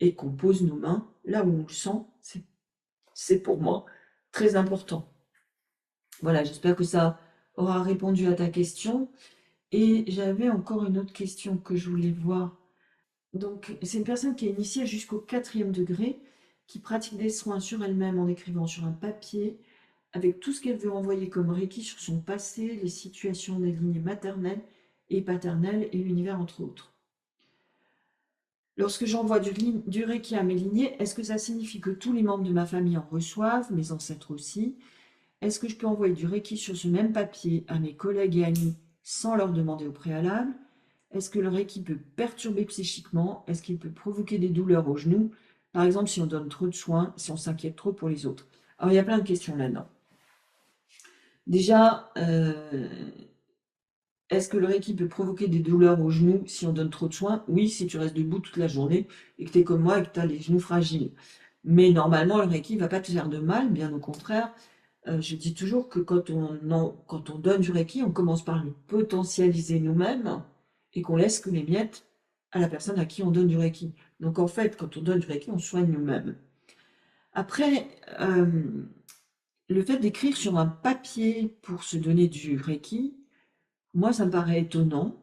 et qu'on pose nos mains là où on le sent. C'est pour moi très important. Voilà, j'espère que ça aura répondu à ta question. Et j'avais encore une autre question que je voulais voir. Donc, c'est une personne qui est initiée jusqu'au 4e degré, qui pratique des soins sur elle-même en écrivant sur un papier, avec tout ce qu'elle veut envoyer comme Reiki sur son passé, les situations des lignées maternelles et paternelles et l'univers entre autres. Lorsque j'envoie du Reiki à mes lignées, est-ce que ça signifie que tous les membres de ma famille en reçoivent, mes ancêtres aussi? Est-ce que je peux envoyer du Reiki sur ce même papier à mes collègues et amis sans leur demander au préalable? Est-ce que le Reiki peut perturber psychiquement? Est-ce qu'il peut provoquer des douleurs aux genoux? Par exemple, si on donne trop de soins, si on s'inquiète trop pour les autres. Alors, il y a plein de questions là-dedans. Déjà, est-ce que le Reiki peut provoquer des douleurs aux genoux si on donne trop de soins? Oui, si tu restes debout toute la journée et que tu es comme moi et que tu as les genoux fragiles. Mais normalement, le Reiki ne va pas te faire de mal, bien au contraire. Je dis toujours que quand on donne du Reiki, on commence par le potentialiser nous-mêmes et qu'on laisse que les miettes à la personne à qui on donne du Reiki. Donc en fait, quand on donne du Reiki, on soigne nous-mêmes. Après, le fait d'écrire sur un papier pour se donner du Reiki, moi, ça me paraît étonnant.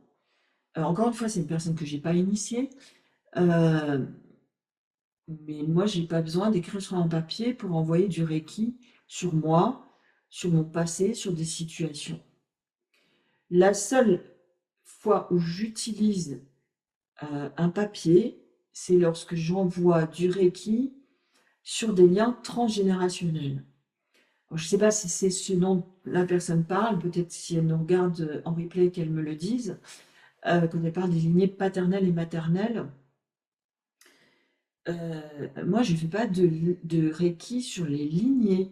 Encore une fois, c'est une personne que j'ai pas initiée. Euh, mais moi, j'ai pas besoin d'écrire sur un papier pour envoyer du Reiki sur moi, sur mon passé, sur des situations. La seule fois où j'utilise un papier, c'est lorsque j'envoie du Reiki sur des liens transgénérationnels. Alors, je ne sais pas si c'est ce dont la personne parle, peut-être si elle nous regarde en replay qu'elle me le dise, quand elle parle des lignées paternelles et maternelles. Moi, je ne fais pas de Reiki sur les lignées.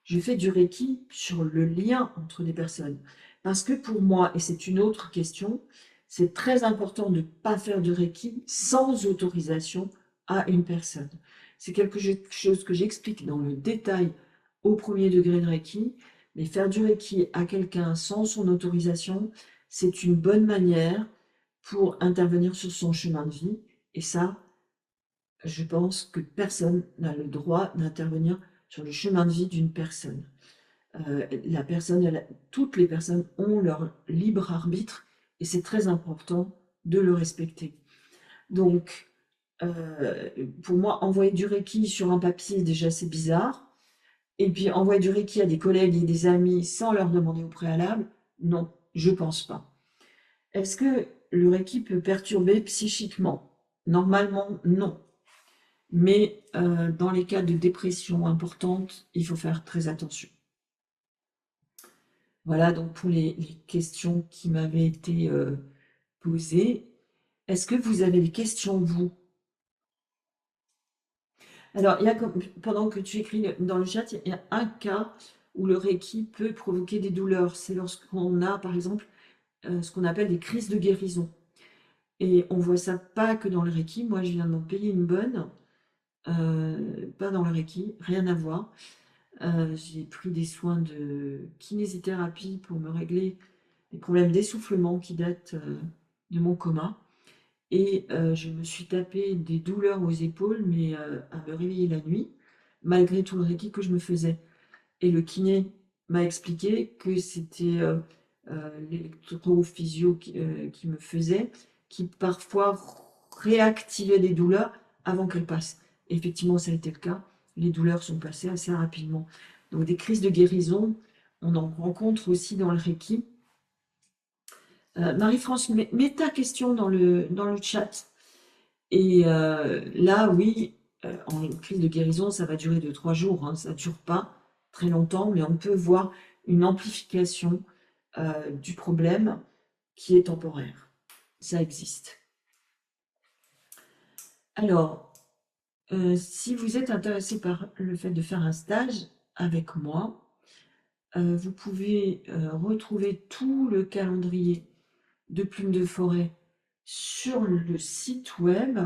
Je fais du Reiki sur le lien entre les personnes. Parce que pour moi, et c'est une autre question, c'est très important de ne pas faire de Reiki sans autorisation à une personne. C'est quelque chose que j'explique dans le détail au premier degré de Reiki. Mais faire du Reiki à quelqu'un sans son autorisation, c'est une bonne manière pour intervenir sur son chemin de vie. Et ça, je pense que personne n'a le droit d'intervenir sur le chemin de vie d'une personne. La personne, toutes les personnes ont leur libre arbitre et c'est très important de le respecter. Donc, pour moi, envoyer du Reiki sur un papier, déjà, c'est bizarre. Et puis, envoyer du Reiki à des collègues et des amis sans leur demander au préalable, non, je pense pas. Est-ce que le Reiki peut perturber psychiquement? Normalement, non. Mais dans les cas de dépression importante, il faut faire très attention. Voilà donc pour les questions qui m'avaient été posées. Est-ce que vous avez des questions, vous? Alors, pendant que tu écris dans le chat, il y a un cas où le Reiki peut provoquer des douleurs. C'est lorsqu'on a, par exemple, ce qu'on appelle des crises de guérison. Et on voit ça pas que dans le Reiki. Moi, je viens de m'en payer une bonne. Pas dans le Reiki, rien à voir. J'ai pris des soins de kinésithérapie pour me régler des problèmes d'essoufflement qui datent de mon coma. Et je me suis tapé des douleurs aux épaules, mais à me réveiller la nuit, malgré tout le Reiki que je me faisais. Et le kiné m'a expliqué que c'était l'électrophysio qui me faisait, qui parfois réactivait des douleurs avant qu'elles passent. Effectivement, ça a été le cas. Les douleurs sont passées assez rapidement. Donc des crises de guérison, on en rencontre aussi dans le Reiki. Marie-France, mets ta question dans le chat. Et là, oui, en crise de guérison, ça va durer 2-3 jours, hein, ça ne dure pas très longtemps, mais on peut voir une amplification du problème qui est temporaire. Ça existe. Alors, si vous êtes intéressé par le fait de faire un stage avec moi, vous pouvez retrouver tout le calendrier de Plume de Forêt sur le site web.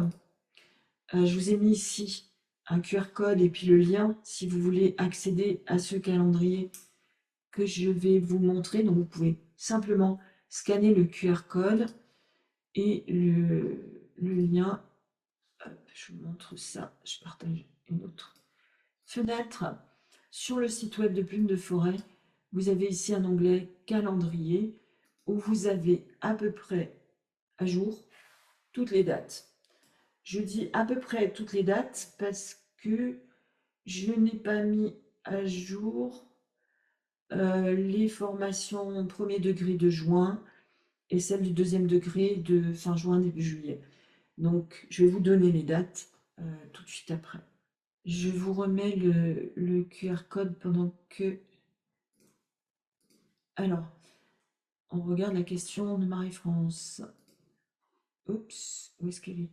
Je vous ai mis ici un QR code et puis le lien si vous voulez accéder à ce calendrier que je vais vous montrer. Donc vous pouvez simplement scanner le QR code et le lien. Hop, je vous montre ça. Je partage une autre fenêtre. Sur le site web de Plume de Forêt, vous avez ici un onglet calendrier où vous avez à peu près à jour toutes les dates. Je dis à peu près toutes les dates parce que je n'ai pas mis à jour les formations premier degré de juin et celles du deuxième degré de fin juin, début juillet. Donc, je vais vous donner les dates tout de suite après. Je vous remets le QR code pendant que... Alors, on regarde la question de Marie-France. Oups, où est-ce qu'elle est?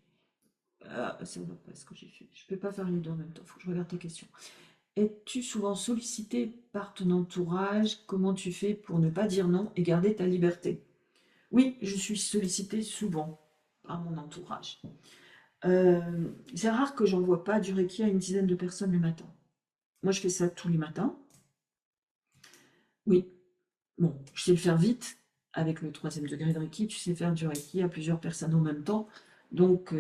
Ah, ça ne va pas ce que j'ai fait. Je ne peux pas faire les deux en même temps, il faut que je regarde ta question. Es-tu souvent sollicité par ton entourage? Comment tu fais pour ne pas dire non et garder ta liberté? Oui, je suis sollicitée souvent par mon entourage. C'est rare que j'envoie pas du Reiki à une dizaine de personnes le matin. Moi, je fais ça tous les matins. Oui, bon, je sais le faire vite. Avec le 3e degré de Reiki, tu sais faire du Reiki à plusieurs personnes en même temps. Donc,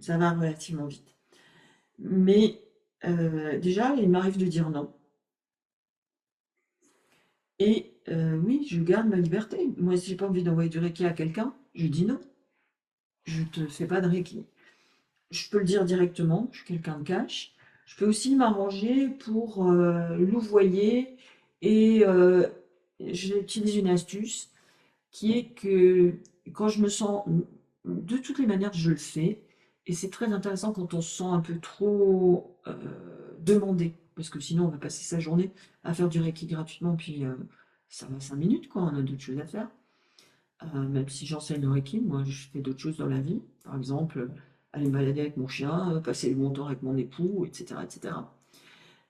ça va relativement vite. Mais déjà, il m'arrive de dire non. Et oui, je garde ma liberté. Moi, si j'ai pas envie d'envoyer du Reiki à quelqu'un, je dis non. Je te fais pas de Reiki. Je peux le dire directement, je suis quelqu'un de cash. Je peux aussi m'arranger pour louvoyer et j'utilise une astuce qui est que quand je me sens, de toutes les manières, je le fais. Et c'est très intéressant quand on se sent un peu trop demandé. Parce que sinon, on va passer sa journée à faire du Reiki gratuitement, puis ça va 5 minutes, quoi. On a d'autres choses à faire. Même si j'enseigne le Reiki, moi, je fais d'autres choses dans la vie. Par exemple, aller me balader avec mon chien, passer le bon temps avec mon époux, etc., etc.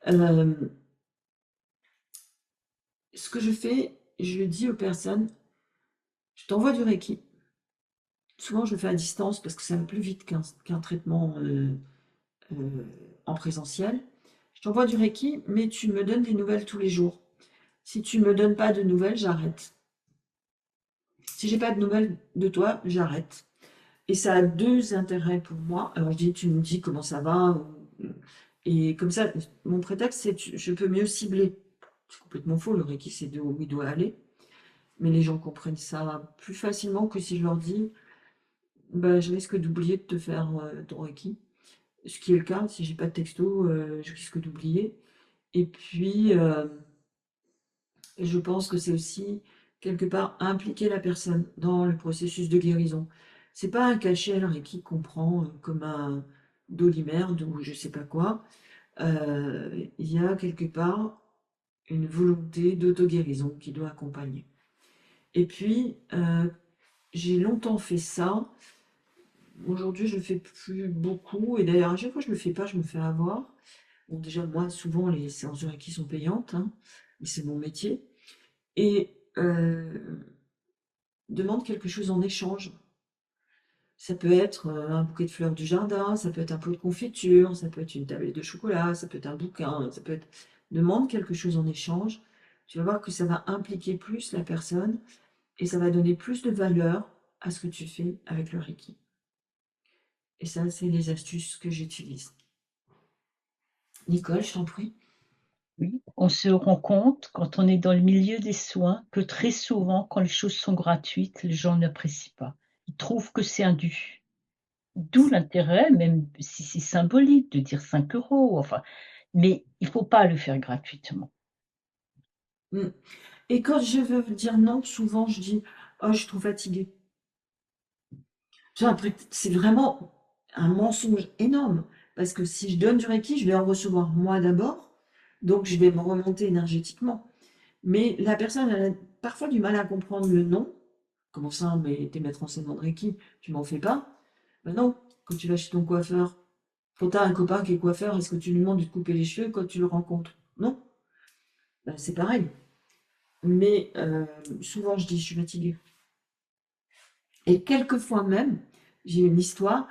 Euh, Ce que je fais, je dis aux personnes, je t'envoie du Reiki. Souvent, je le fais à distance parce que ça va plus vite qu'un traitement euh, en présentiel. Je t'envoie du Reiki, mais tu me donnes des nouvelles tous les jours. Si tu ne me donnes pas de nouvelles, j'arrête. Si j'ai pas de nouvelles de toi, j'arrête. Et ça a deux intérêts pour moi. Alors je dis, tu me dis comment ça va. Et comme ça, mon prétexte, c'est que je peux mieux cibler. C'est complètement faux, le Reiki, c'est de où il doit aller. Mais les gens comprennent ça plus facilement que si je leur dis, bah, je risque d'oublier de te faire ton Reiki. Ce qui est le cas, si j'ai pas de texto, je risque d'oublier. Et puis, je pense que c'est aussi quelque part impliquer la personne dans le processus de guérison. C'est pas un cachet le Reiki qu'on prend comme un dolimerde ou je sais pas quoi. Il y a quelque part une volonté d'auto-guérison qui doit accompagner. Et puis, j'ai longtemps fait ça. Aujourd'hui, je le fais plus beaucoup. Et d'ailleurs, à chaque fois que je le fais pas, je me fais avoir. Bon, déjà, moi, souvent, les séances de Reiki sont payantes, hein, mais c'est mon métier. Et demande quelque chose en échange. Ça peut être un bouquet de fleurs du jardin, ça peut être un pot de confiture, ça peut être une tablette de chocolat, ça peut être un bouquin, ça peut être... Demande quelque chose en échange. Tu vas voir que ça va impliquer plus la personne et ça va donner plus de valeur à ce que tu fais avec le Reiki. Et ça, c'est les astuces que j'utilise. Nicole, je t'en prie. Oui, on se rend compte quand on est dans le milieu des soins que très souvent, quand les choses sont gratuites, les gens n'apprécient pas. Ils trouvent que c'est un dû. D'où l'intérêt, même si c'est symbolique, de dire 5 €, enfin, mais il faut pas le faire gratuitement. Mm. Et quand je veux dire non, souvent je dis oh, je suis trop fatiguée. C'est vraiment un mensonge énorme. Parce que si je donne du Reiki, je vais en recevoir moi d'abord. Donc je vais me remonter énergétiquement. Mais la personne, elle a parfois du mal à comprendre le non. Comment ça, mais t'es maître en scène de Reiki, tu m'en fais pas? Ben non, quand tu vas chez ton coiffeur, quand tu as un copain qui est coiffeur, est-ce que tu lui demandes de te couper les cheveux quand tu le rencontres? Non, ben, c'est pareil. Mais souvent je dis je suis fatiguée. Et quelquefois même, j'ai une histoire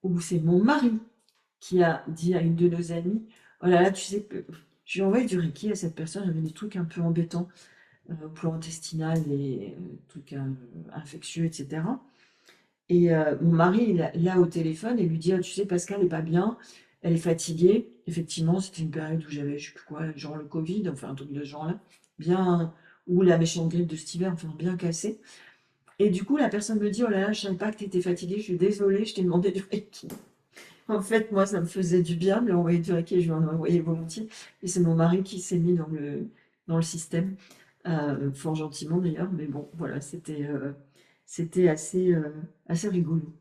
où c'est mon mari qui a dit à une de nos amies, oh là là, tu sais, je lui ai envoyé du Reiki à cette personne, elle avait des trucs un peu embêtants au plan intestinal et trucs infectieux, etc. Et mon mari, il l'a au téléphone et lui dit, ah, tu sais, Pascal n'est pas bien, elle est fatiguée. Effectivement, c'était une période où j'avais, je sais plus quoi, genre le Covid, enfin un truc de ce genre-là, bien, ou la méchante grippe de cet hiver, enfin bien cassé. Et du coup, la personne me dit, oh là là, je savais pas que tu étais fatiguée, je suis désolée, je t'ai demandé du Reiki. En fait, moi, ça me faisait du bien de lui envoyer du Reiki et je lui en ai envoyé volontiers. Et c'est mon mari qui s'est mis dans le système, fort gentiment d'ailleurs, mais bon, voilà, c'était assez rigolo.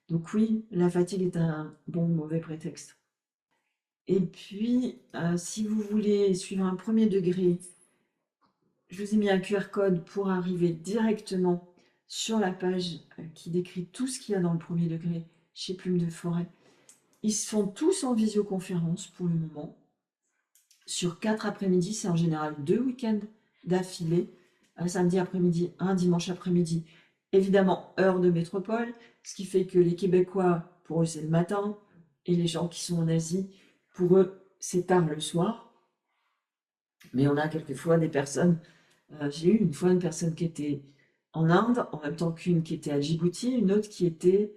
Donc oui, la fatigue est un bon ou mauvais prétexte. Et puis, si vous voulez suivre un premier degré, je vous ai mis un QR code pour arriver directement sur la page qui décrit tout ce qu'il y a dans le premier degré chez Plume de Forêt. Ils se font tous en visioconférence pour le moment. Sur 4 après-midi, c'est en général 2 week-ends d'affilée. Un samedi après-midi, un dimanche après-midi. Évidemment, heure de métropole, ce qui fait que les Québécois, pour eux, c'est le matin. Et les gens qui sont en Asie, pour eux, c'est tard le soir. Mais on a quelquefois des personnes. J'ai eu une fois une personne qui était en Inde, en même temps qu'une qui était à Djibouti, une autre qui était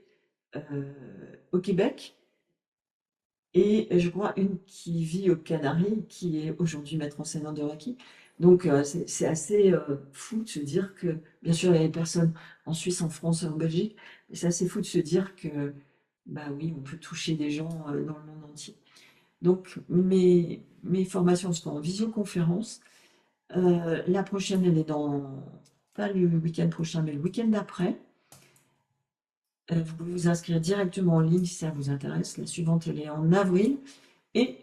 au Québec. Et je crois une qui vit aux Canaries, qui est aujourd'hui maître enseignant de Reiki. Donc, c'est assez fou de se dire que, bien sûr, il y a des personnes en Suisse, en France et en Belgique, mais c'est assez fou de se dire que, bah oui, on peut toucher des gens dans le monde entier. Donc, mes formations sont en visioconférence. La prochaine, elle est pas le week-end prochain, mais le week-end d'après. Vous pouvez vous inscrire directement en ligne si ça vous intéresse. La suivante, elle est en avril. Et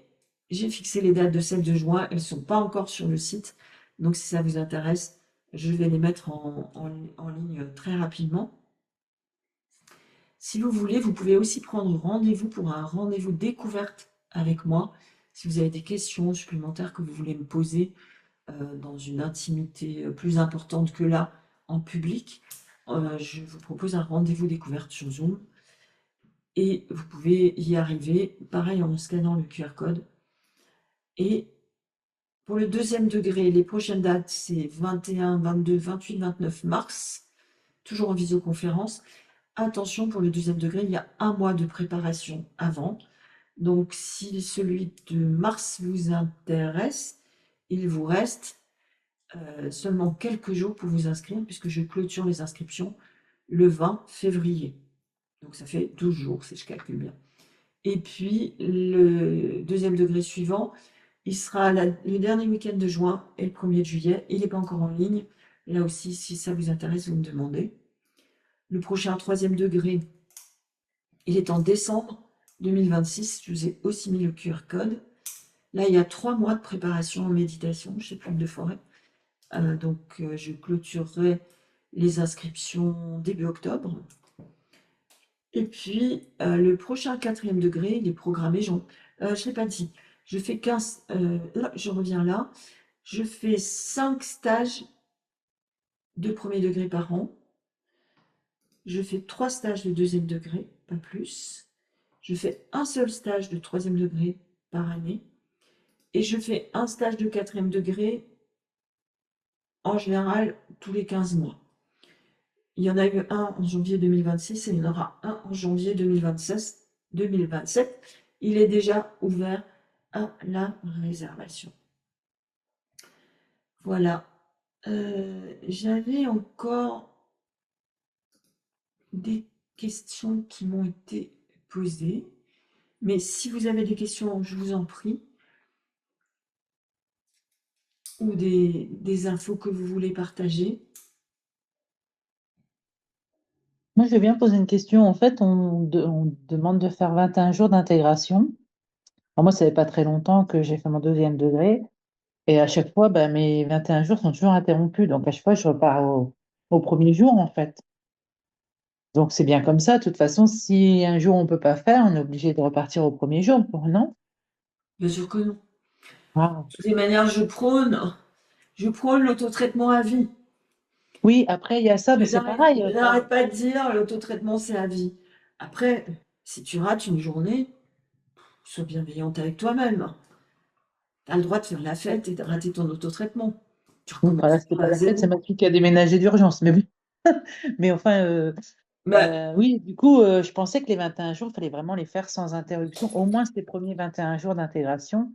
j'ai fixé les dates de celle de juin. Elles ne sont pas encore sur le site. Donc, si ça vous intéresse, je vais les mettre en ligne très rapidement. Si vous voulez, vous pouvez aussi prendre rendez-vous pour un rendez-vous découverte avec moi. Si vous avez des questions supplémentaires que vous voulez me poser dans une intimité plus importante que là, en public, je vous propose un rendez-vous découverte sur Zoom. Et vous pouvez y arriver, pareil, en scannant le QR code. Et pour le deuxième degré, les prochaines dates, c'est 21, 22, 28, 29 mars, toujours en visioconférence. Attention, pour le deuxième degré, il y a un mois de préparation avant. Donc, si celui de mars vous intéresse, il vous reste seulement quelques jours pour vous inscrire, puisque je clôture les inscriptions le 20 février. Donc, ça fait 12 jours, si je calcule bien. Et puis, le deuxième degré suivant, il sera le dernier week-end de juin et le 1er de juillet. Il n'est pas encore en ligne. Là aussi, si ça vous intéresse, vous me demandez. Le prochain troisième degré, il est en décembre 2026. Je vous ai aussi mis le QR code. Là, il y a 3 mois de préparation en méditation chez Plume de Forêt. Donc, je clôturerai les inscriptions début octobre. Et puis, le prochain quatrième degré, il est programmé, je ne l'ai pas dit, je fais 15, là, je reviens là, je fais 5 stages de premier degré par an, je fais 3 stages de deuxième degré, pas plus, je fais un seul stage de troisième degré par année, et je fais un stage de quatrième degré, en général, tous les 15 mois. Il y en a eu un en janvier 2026 et il y en aura un en janvier 2027. Il est déjà ouvert à la réservation. Voilà. J'avais encore des questions qui m'ont été posées. Mais si vous avez des questions, je vous en prie. Ou des infos que vous voulez partager. Moi, je vais bien poser une question. En fait, on demande de faire 21 jours d'intégration. Alors moi, ça fait pas très longtemps que j'ai fait mon deuxième degré. Et à chaque fois, ben, mes 21 jours sont toujours interrompus. Donc, à chaque fois, je repars au premier jour, en fait. Donc, c'est bien comme ça. De toute façon, si un jour on ne peut pas faire, on est obligé de repartir au premier jour, non? Bien sûr que non. Ah. De toutes les manières, je prône l'autotraitement à vie. Oui, après, il y a ça, mais c'est pareil. Je n'arrête pas de dire l'autotraitement, c'est à vie. Après, si tu rates une journée, sois bienveillante avec toi-même. Tu as le droit de faire la fête et de rater ton autotraitement. Tu Bon, voilà, recommences c'était à pas la fête, c'est zéro. ma fille qui a déménagé d'urgence. Mais, mais enfin, Bah, oui, du coup, je pensais que les 21 jours, il fallait vraiment les faire sans interruption, au moins ces premiers 21 jours d'intégration.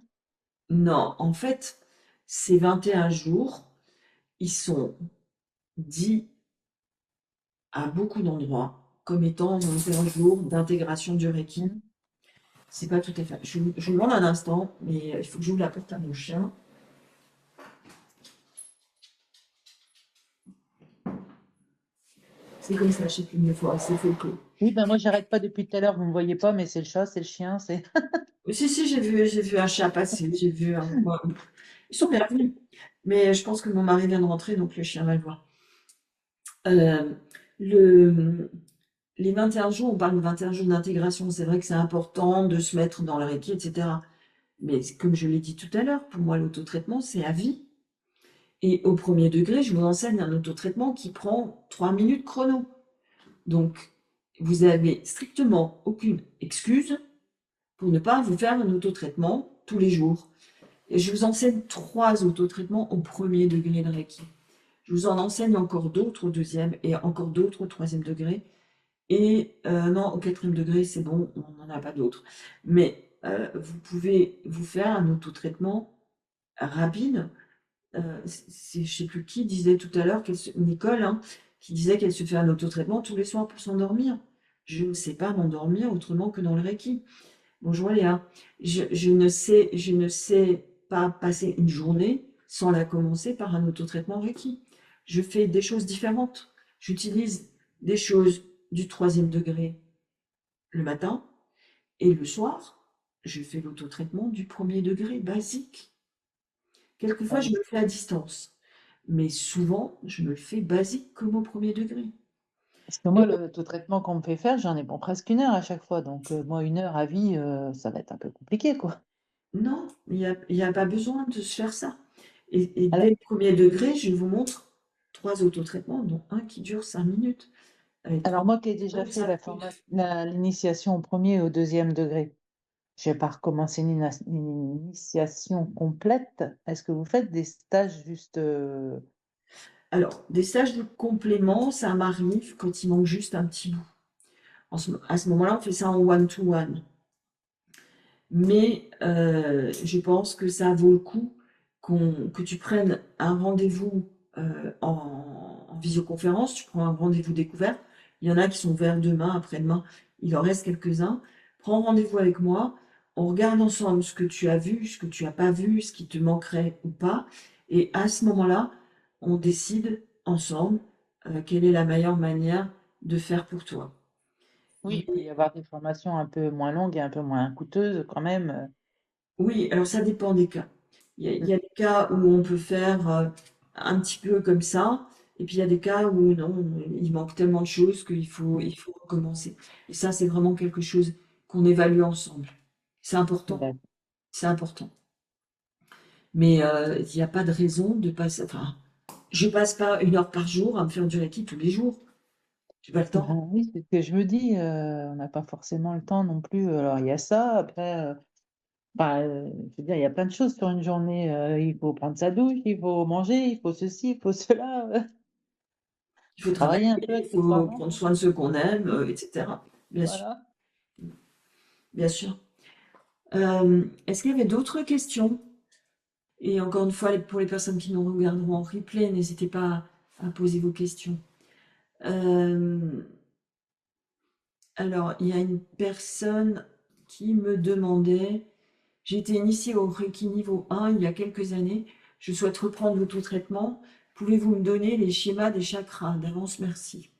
non, en fait, ces 21 jours, ils sont dits à beaucoup d'endroits comme étant 21 jours d'intégration du Reiki. Mhm. C'est pas tout à fait. Je vous demande un instant, mais il faut que j'ouvre la porte à mon chien. C'est comme ça, je sais plus une fois, c'est faux que. Oui, ben moi, j'arrête pas depuis tout à l'heure, vous ne me voyez pas, mais c'est le chat, c'est le chien, c'est. Si, j'ai vu un chat passer, j'ai vu un. Ouais, ils sont bien venus. Mais je pense que mon mari vient de rentrer, donc le chien va le voir. Euh, le, les 21 jours, on parle de 21 jours d'intégration. C'est vrai que c'est important de se mettre dans le Reiki, etc. Mais comme je l'ai dit tout à l'heure, pour moi, l'autotraitement, c'est à vie. Et au premier degré, je vous enseigne un autotraitement qui prend 3 minutes chrono. Donc, vous n'avez strictement aucune excuse pour ne pas vous faire un autotraitement tous les jours. Et je vous enseigne 3 autotraitements au premier degré de Reiki. Je vous en enseigne encore d'autres au deuxième et encore d'autres au troisième degré. Et non, au quatrième degré, c'est bon, on n'en a pas d'autres. Mais vous pouvez vous faire un autotraitement rapide Je sais plus qui disait tout à l'heure, Nicole, hein, qui disait qu'elle se fait un autotraitement tous les soirs pour s'endormir. Je ne sais pas m'endormir autrement que dans le Reiki. Bonjour Léa. Je ne sais pas passer une journée sans la commencer par un autotraitement Reiki. Je fais des choses différentes. J'utilise des choses du troisième degré le matin et le soir, je fais l'autotraitement du premier degré basique. Quelquefois, je me le fais à distance, mais souvent, je me le fais basique comme au premier degré. Parce que moi, le taux de traitement qu'on me fait faire, j'en ai pour presque 1 heure à chaque fois. Donc, moi, 1 heure à vie, ça va être un peu compliqué, quoi. Non, il y a pas besoin de se faire ça. Et Alors, dès le premier degré, je vous montre 3 autotraitements, dont un qui dure 5 minutes, avec 3 alors moi qui ai déjà personnes, fait ça peut- l'initiation au premier et au deuxième degré, je vais pas recommencer une initiation complète. Est-ce que vous faites des stages juste Alors, des stages de complément, ça m'arrive quand il manque juste un petit bout. À ce moment-là, on fait ça en one-to-one. Mais je pense que ça vaut le coup que tu prennes un rendez-vous en visioconférence, tu prends un rendez-vous découverte. Il y en a qui sont ouverts demain, après-demain, il en reste quelques-uns. Prends rendez-vous avec moi, on regarde ensemble ce que tu as vu, ce que tu n'as pas vu, ce qui te manquerait ou pas. Et à ce moment-là, on décide ensemble quelle est la meilleure manière de faire pour toi. Oui, il peut y avoir des formations un peu moins longues et un peu moins coûteuses quand même. Oui, alors ça dépend des cas. Il y a des cas où on peut faire un petit peu comme ça, et puis il y a des cas où non, il manque tellement de choses il faut recommencer. Et ça, c'est vraiment quelque chose qu'on évalue ensemble. C'est important, D'accord. c'est important. Mais il n'y a pas de raison de passer. Enfin, je passe pas 1 heure par jour à me faire du Reiki tous les jours. J'ai pas le temps. Ben oui, c'est ce que je me dis. On n'a pas forcément le temps non plus. Alors, il y a ça. Après, je veux dire, il y a plein de choses sur une journée. Il faut prendre sa douche, il faut manger, il faut ceci, il faut cela. Il faut travailler, Travailler un peu il faut accessoirement. prendre soin de ceux qu'on aime, etc. Bien sûr, Voilà. bien sûr. Est-ce qu'il y avait d'autres questions? Et encore une fois, pour les personnes qui nous regarderont en replay, n'hésitez pas à poser vos questions. Euh, alors, il y a une personne qui me demandait, j'ai été initiée au Reiki niveau 1 il y a quelques années, je souhaite reprendre l'auto-traitement. Pouvez-vous me donner les schémas des chakras? D'avance, merci.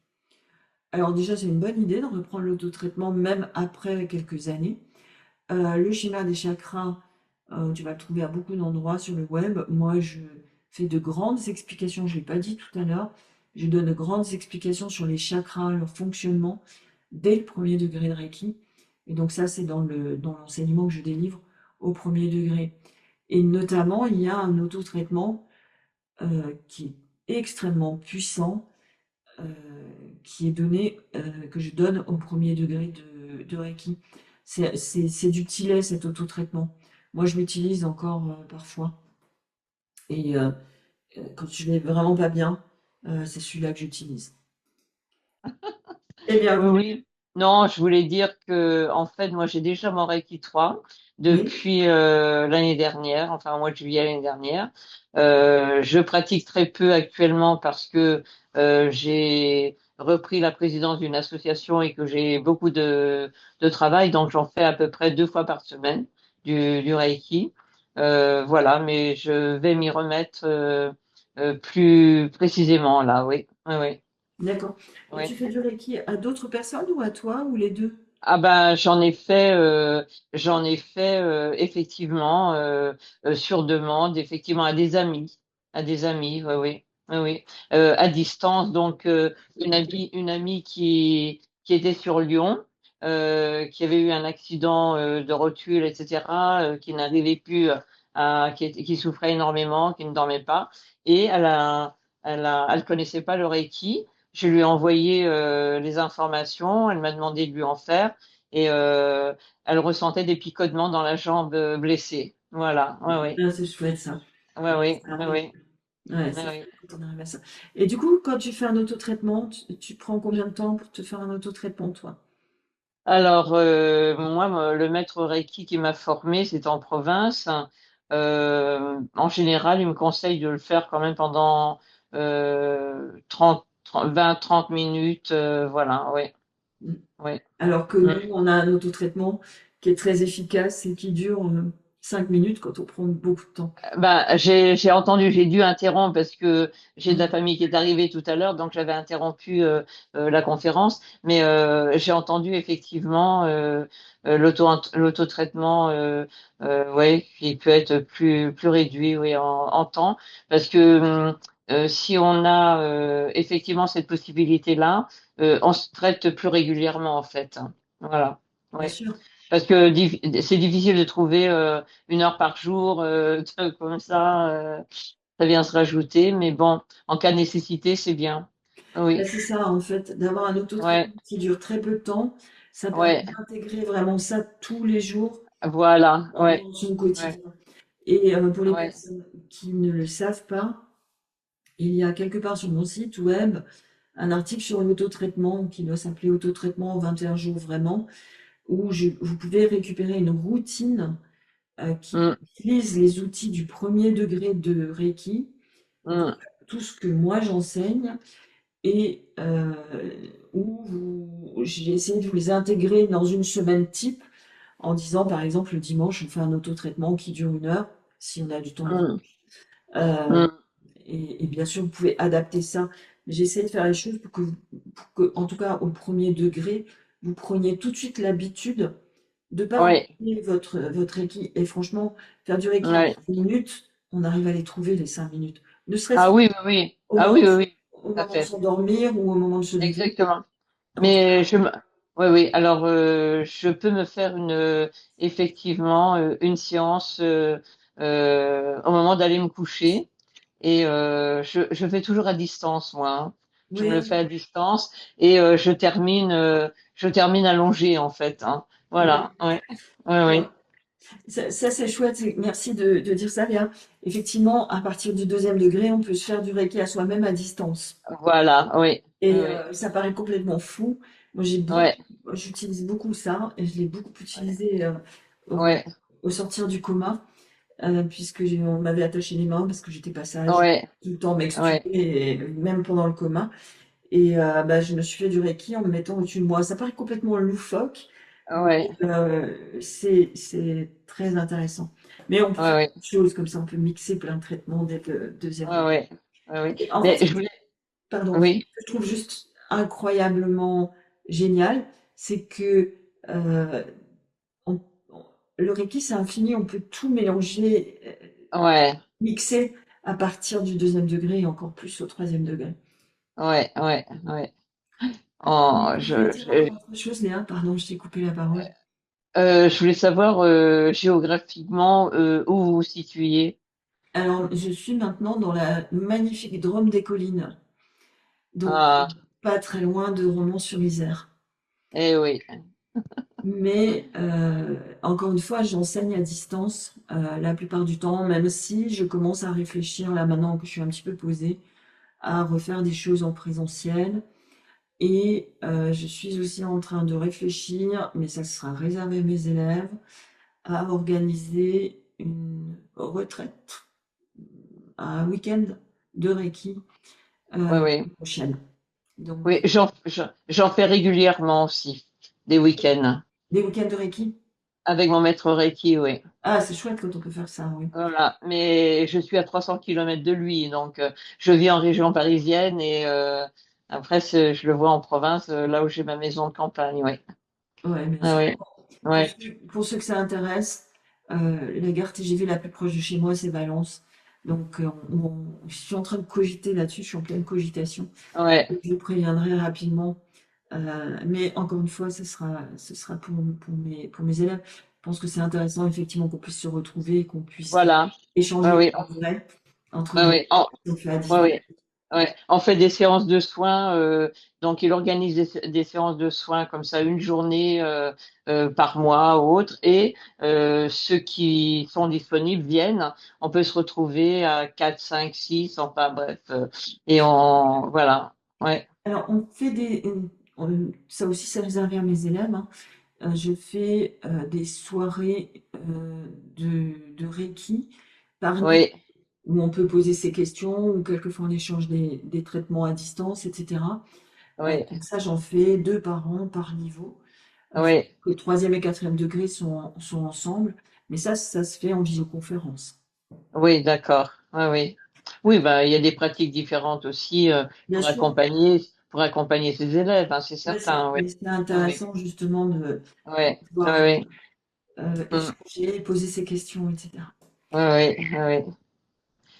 Alors déjà, c'est une bonne idée de reprendre l'auto-traitement même après quelques années. Le schéma des chakras, tu vas le trouver à beaucoup d'endroits sur le web. Moi, je fais de grandes explications, je ne l'ai pas dit tout à l'heure, je donne de grandes explications sur les chakras, leur fonctionnement, dès le premier degré de Reiki. Et donc ça, c'est dans l'enseignement que je délivre au premier degré. Et notamment, il y a un autotraitement qui est extrêmement puissant, euh, qui est donné, que je donne au premier degré de Reiki. C'est du Tillet, cet autotraitement. Moi, je l'utilise encore parfois. Et quand je vais vraiment pas bien, c'est celui-là que j'utilise. Eh bien, Oui, oui. Non, je voulais dire que, en fait, moi, j'ai déjà mon Reiki 3 oui, depuis l'année dernière, enfin, au mois de juillet l'année dernière. Je pratique très peu actuellement parce que j'ai repris la présidence d'une association et que j'ai beaucoup de travail, donc j'en fais à peu près 2 fois par semaine du Reiki. Voilà, mais je vais m'y remettre plus précisément là, oui, oui, oui. d'accord. Et tu Oui. fais du Reiki à d'autres personnes ou à toi ou les deux? Ah ben j'en ai fait effectivement sur demande, effectivement à des amis, oui, oui, oui, oui. À distance. Donc une amie qui était sur Lyon, qui avait eu un accident de rotule, etc., qui n'arrivait plus qui souffrait énormément, qui ne dormait pas, et elle connaissait pas le Reiki. Je lui ai envoyé les informations, elle m'a demandé de lui en faire et elle ressentait des picotements dans la jambe blessée. Voilà, ouais, ouais, Ah, c'est chouette ça. ouais, ouais, Ça ouais, arrive. ouais, Ouais, ouais, c'est ouais. chouette quand on arrive à ça. Et du coup, quand tu fais un autotraitement, tu prends combien de temps pour te faire un autotraitement, toi? Alors, moi, le maître Reiki qui m'a formé, c'est en province. En général, il me conseille de le faire quand même pendant 20-30 minutes. Voilà, ouais, Mm. ouais. Alors que Mm. nous, on a un autotraitement qui est très efficace et qui dure 5 minutes quand on prend beaucoup de temps. J'ai entendu, j'ai dû interrompre parce que j'ai de la Mm. famille qui est arrivée tout à l'heure, donc j'avais interrompu la conférence. Mais j'ai entendu effectivement l'autotraitement, ouais, qui peut être plus réduit, oui, en temps, parce que si on a effectivement cette possibilité-là, on se traite plus régulièrement en fait. Hein. Voilà. Bien Ouais. sûr. Parce que c'est difficile de trouver 1 heure par jour, comme ça vient se rajouter. Mais bon, en cas de nécessité, c'est bien. Là, Oui, c'est ça, en fait, d'avoir un ouais, autotraitement qui dure très peu de temps, ça permet ouais, d'intégrer vraiment ça tous les jours voilà, ouais, dans son ouais, quotidien. Et pour les ouais, personnes qui ne le savent pas, il y a quelque part sur mon site web un article sur l'autotraitement qui doit s'appeler Autotraitement en 21 jours vraiment, où vous pouvez récupérer une routine qui mm, utilise les outils du premier degré de Reiki, donc mm, tout ce que moi j'enseigne, et où j'ai essayé de vous les intégrer dans une semaine type en disant par exemple le dimanche on fait un autotraitement qui dure 1 heure si on a du temps. mm, Euh, mm. et bien sûr vous pouvez adapter ça. Mais j'essaie de faire les choses pour que, en tout cas au premier degré, vous preniez tout de suite l'habitude de ne pas Ouais, retenir votre Reiki. Et franchement, faire du Reiki en ouais. 5 minutes, on arrive à les trouver les 5 minutes. Ne serait-ce Ah oui, oui, oui. qu'au Ah moment, oui, oui, oui, au tout à moment de fait. s'endormir ou au moment de se lever. Exactement. En tout cas, Mais oui, oui. Alors, je peux me faire effectivement, une séance au moment d'aller me coucher. Et je fais toujours à distance, moi. Hein. Je me le fais oui, à distance et je termine allongée en fait. Hein. oui. Voilà. Ouais, ouais, Alors, ouais. ça, c'est chouette. Merci de dire ça, Léa. Effectivement, à partir du deuxième degré, on peut se faire du Reiki à soi-même à distance. Voilà. Oui, oui, Et oui. ça paraît complètement fou. Moi, Ouais, j'utilise beaucoup ça et je l'ai beaucoup utilisé au, ouais, au sortir du coma, puisque on m'avait attaché les mains parce que j'étais pas sage, ouais, tout le temps m'extuber, ouais, et même pendant le coma. Et bah, je me suis fait du Reiki en me mettant au-dessus de moi. Ça paraît complètement loufoque, mais ouais, c'est très intéressant. Mais on peut ouais, faire ouais, autre chose comme ça, on peut mixer plein de traitements dès le deuxième ouais, degré. ouais, ouais, ouais. Et en fait, Mais je voulais, pardon, ce que oui, je trouve juste incroyablement génial, c'est que euh, on- on- le Reiki, c'est infini, on peut tout mélanger, ouais, mixer à partir du deuxième degré et encore plus au troisième degré. ouais, ouais, ouais. Oh, Vous voulez dire encore autre chose, Léa? Pardon, je t'ai coupé la parole. je voulais savoir géographiquement où vous vous situiez. Alors, je suis maintenant dans la magnifique Drôme des Collines, donc Ah, pas très loin de Romans-sur-Isère. eh oui. Mais encore une fois, j'enseigne à distance la plupart du temps, même si je commence à réfléchir, là maintenant que je suis un petit peu posée, à refaire des choses en présentiel. Et je suis aussi en train de réfléchir, mais ça sera réservé à mes élèves, à organiser une retraite, un week-end de Reiki Oui, l'année oui. prochaine. Oui, Donc, j'en fais régulièrement aussi, des week-ends, des week-ends de Reiki? avec mon maître Reiki, oui. Ah, c'est chouette quand on peut faire ça, oui. Voilà. Mais je suis à 300 kilomètres de lui, donc je vis en région parisienne et après, je le vois en province, là où j'ai ma maison de campagne, oui. Ouais, bien Ah sûr. oui, ouais, Pour ceux que ça intéresse, la gare TGV la plus proche de chez moi, c'est Valence. Donc, je suis en train de cogiter là-dessus, je suis en pleine cogitation. ouais, Je vous préviendrai rapidement. Mais encore une fois, ce sera pour mes élèves. Je pense que c'est intéressant, effectivement, qu'on puisse se retrouver, qu'on puisse voilà. Ah échanger oui, en vrai entre ah deux oui. qu'on fait à Ouais, distance. ouais, ouais. On fait des séances de soins, donc il organise des séances de soins comme ça, une journée par mois ou autre, et ceux qui sont disponibles viennent. On peut se retrouver à 4, 5, 6, enfin bref, et voilà. Ouais, Alors, on fait ça aussi, c'est réservé à mes élèves, hein. Je fais des soirées de Reiki par niveau, Oui, où on peut poser ses questions, ou quelquefois on échange des traitements à distance, etc. oui, Donc ça, j'en fais 2 par an, par niveau. Faut oui, que le 3e et 4e degré sont ensemble, mais ça se fait en visioconférence. oui, d'accord. Oui, oui. Oui, bah, il y a des pratiques différentes aussi Bien sûr, pour accompagner ses élèves, hein, c'est ouais, certain. Oui, mais c'est oui, intéressant justement de oui, oui, pouvoir oui. Mm. échanger, poser ses questions, etc. Oui, oui, oui, oui.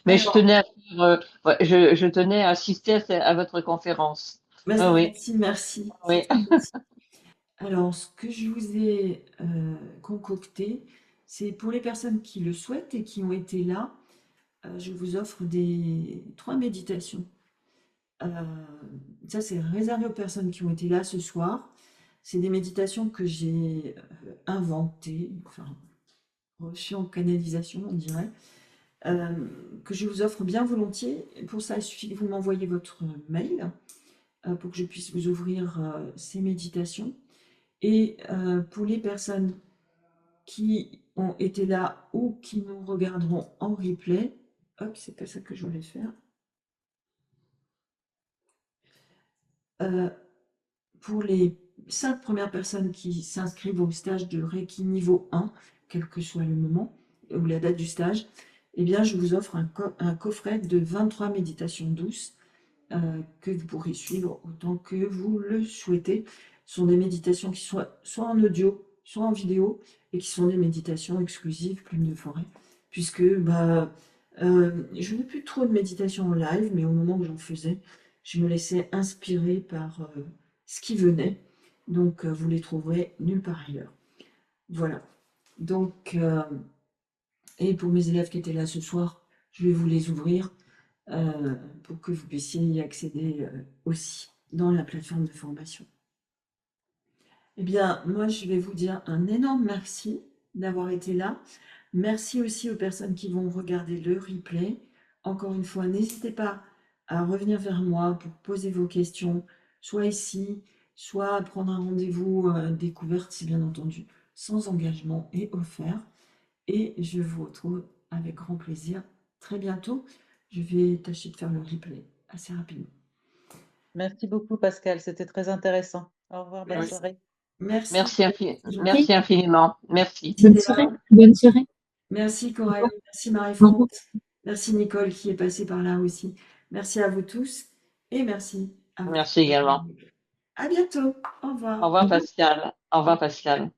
Mais je Alors, tenais à faire, ouais, je tenais à assister à votre conférence. bah, Oui, c'est oui, gentil, merci, c'est oui. très gentil. Alors, ce que je vous ai concocté, c'est pour les personnes qui le souhaitent et qui ont été là, je vous offre 3 méditations. Euh, Ça, c'est réservé aux personnes qui ont été là ce soir. C'est des méditations que j'ai inventées, enfin, reçues en canalisation, on dirait, euh, que je vous offre bien volontiers. Pour ça, il suffit que vous m'envoyez votre mail pour que je puisse vous ouvrir ces méditations. Et pour les personnes qui ont été là ou qui nous regarderont en replay, hop, c'est pas ça que je voulais faire. Euh, pour les 5 premières personnes qui s'inscrivent au stage de Reiki niveau 1, quel que soit le moment ou la date du stage, eh bien, je vous offre un coffret de 23 méditations douces que vous pourrez suivre autant que vous le souhaitez. Ce sont des méditations qui sont soit en audio, soit en vidéo, et qui sont des méditations exclusives Plume de Forêt, puisque bah, je n'ai plus trop de méditations en live, mais au moment où j'en faisais, je me laissais inspirer par ce qui venait. Donc, vous les trouverez nulle part ailleurs. Voilà. Donc, et pour mes élèves qui étaient là ce soir, je vais vous les ouvrir pour que vous puissiez y accéder aussi dans la plateforme de formation. Eh bien, moi, je vais vous dire un énorme merci d'avoir été là. Merci aussi aux personnes qui vont regarder le replay. Encore une fois, n'hésitez pas à revenir vers moi pour poser vos questions, soit ici, soit à prendre un rendez-vous découverte, si bien entendu, sans engagement et offert. Et je vous retrouve avec grand plaisir très bientôt. Je vais tâcher de faire le replay assez rapidement. Merci beaucoup, Pascal. C'était très intéressant. Au revoir, bonne Oui. Merci. soirée. Merci. C'est gentil. Merci infiniment. Merci. Bonne C'était soirée. là. Bonne soirée. Merci Au revoir. Coralie, merci Au revoir. Marie-France, merci Nicole qui est passée par là aussi. Merci à vous tous et merci à vous. Merci également. À bientôt. Au Au revoir. revoir, Pascal. Au revoir, Pascal.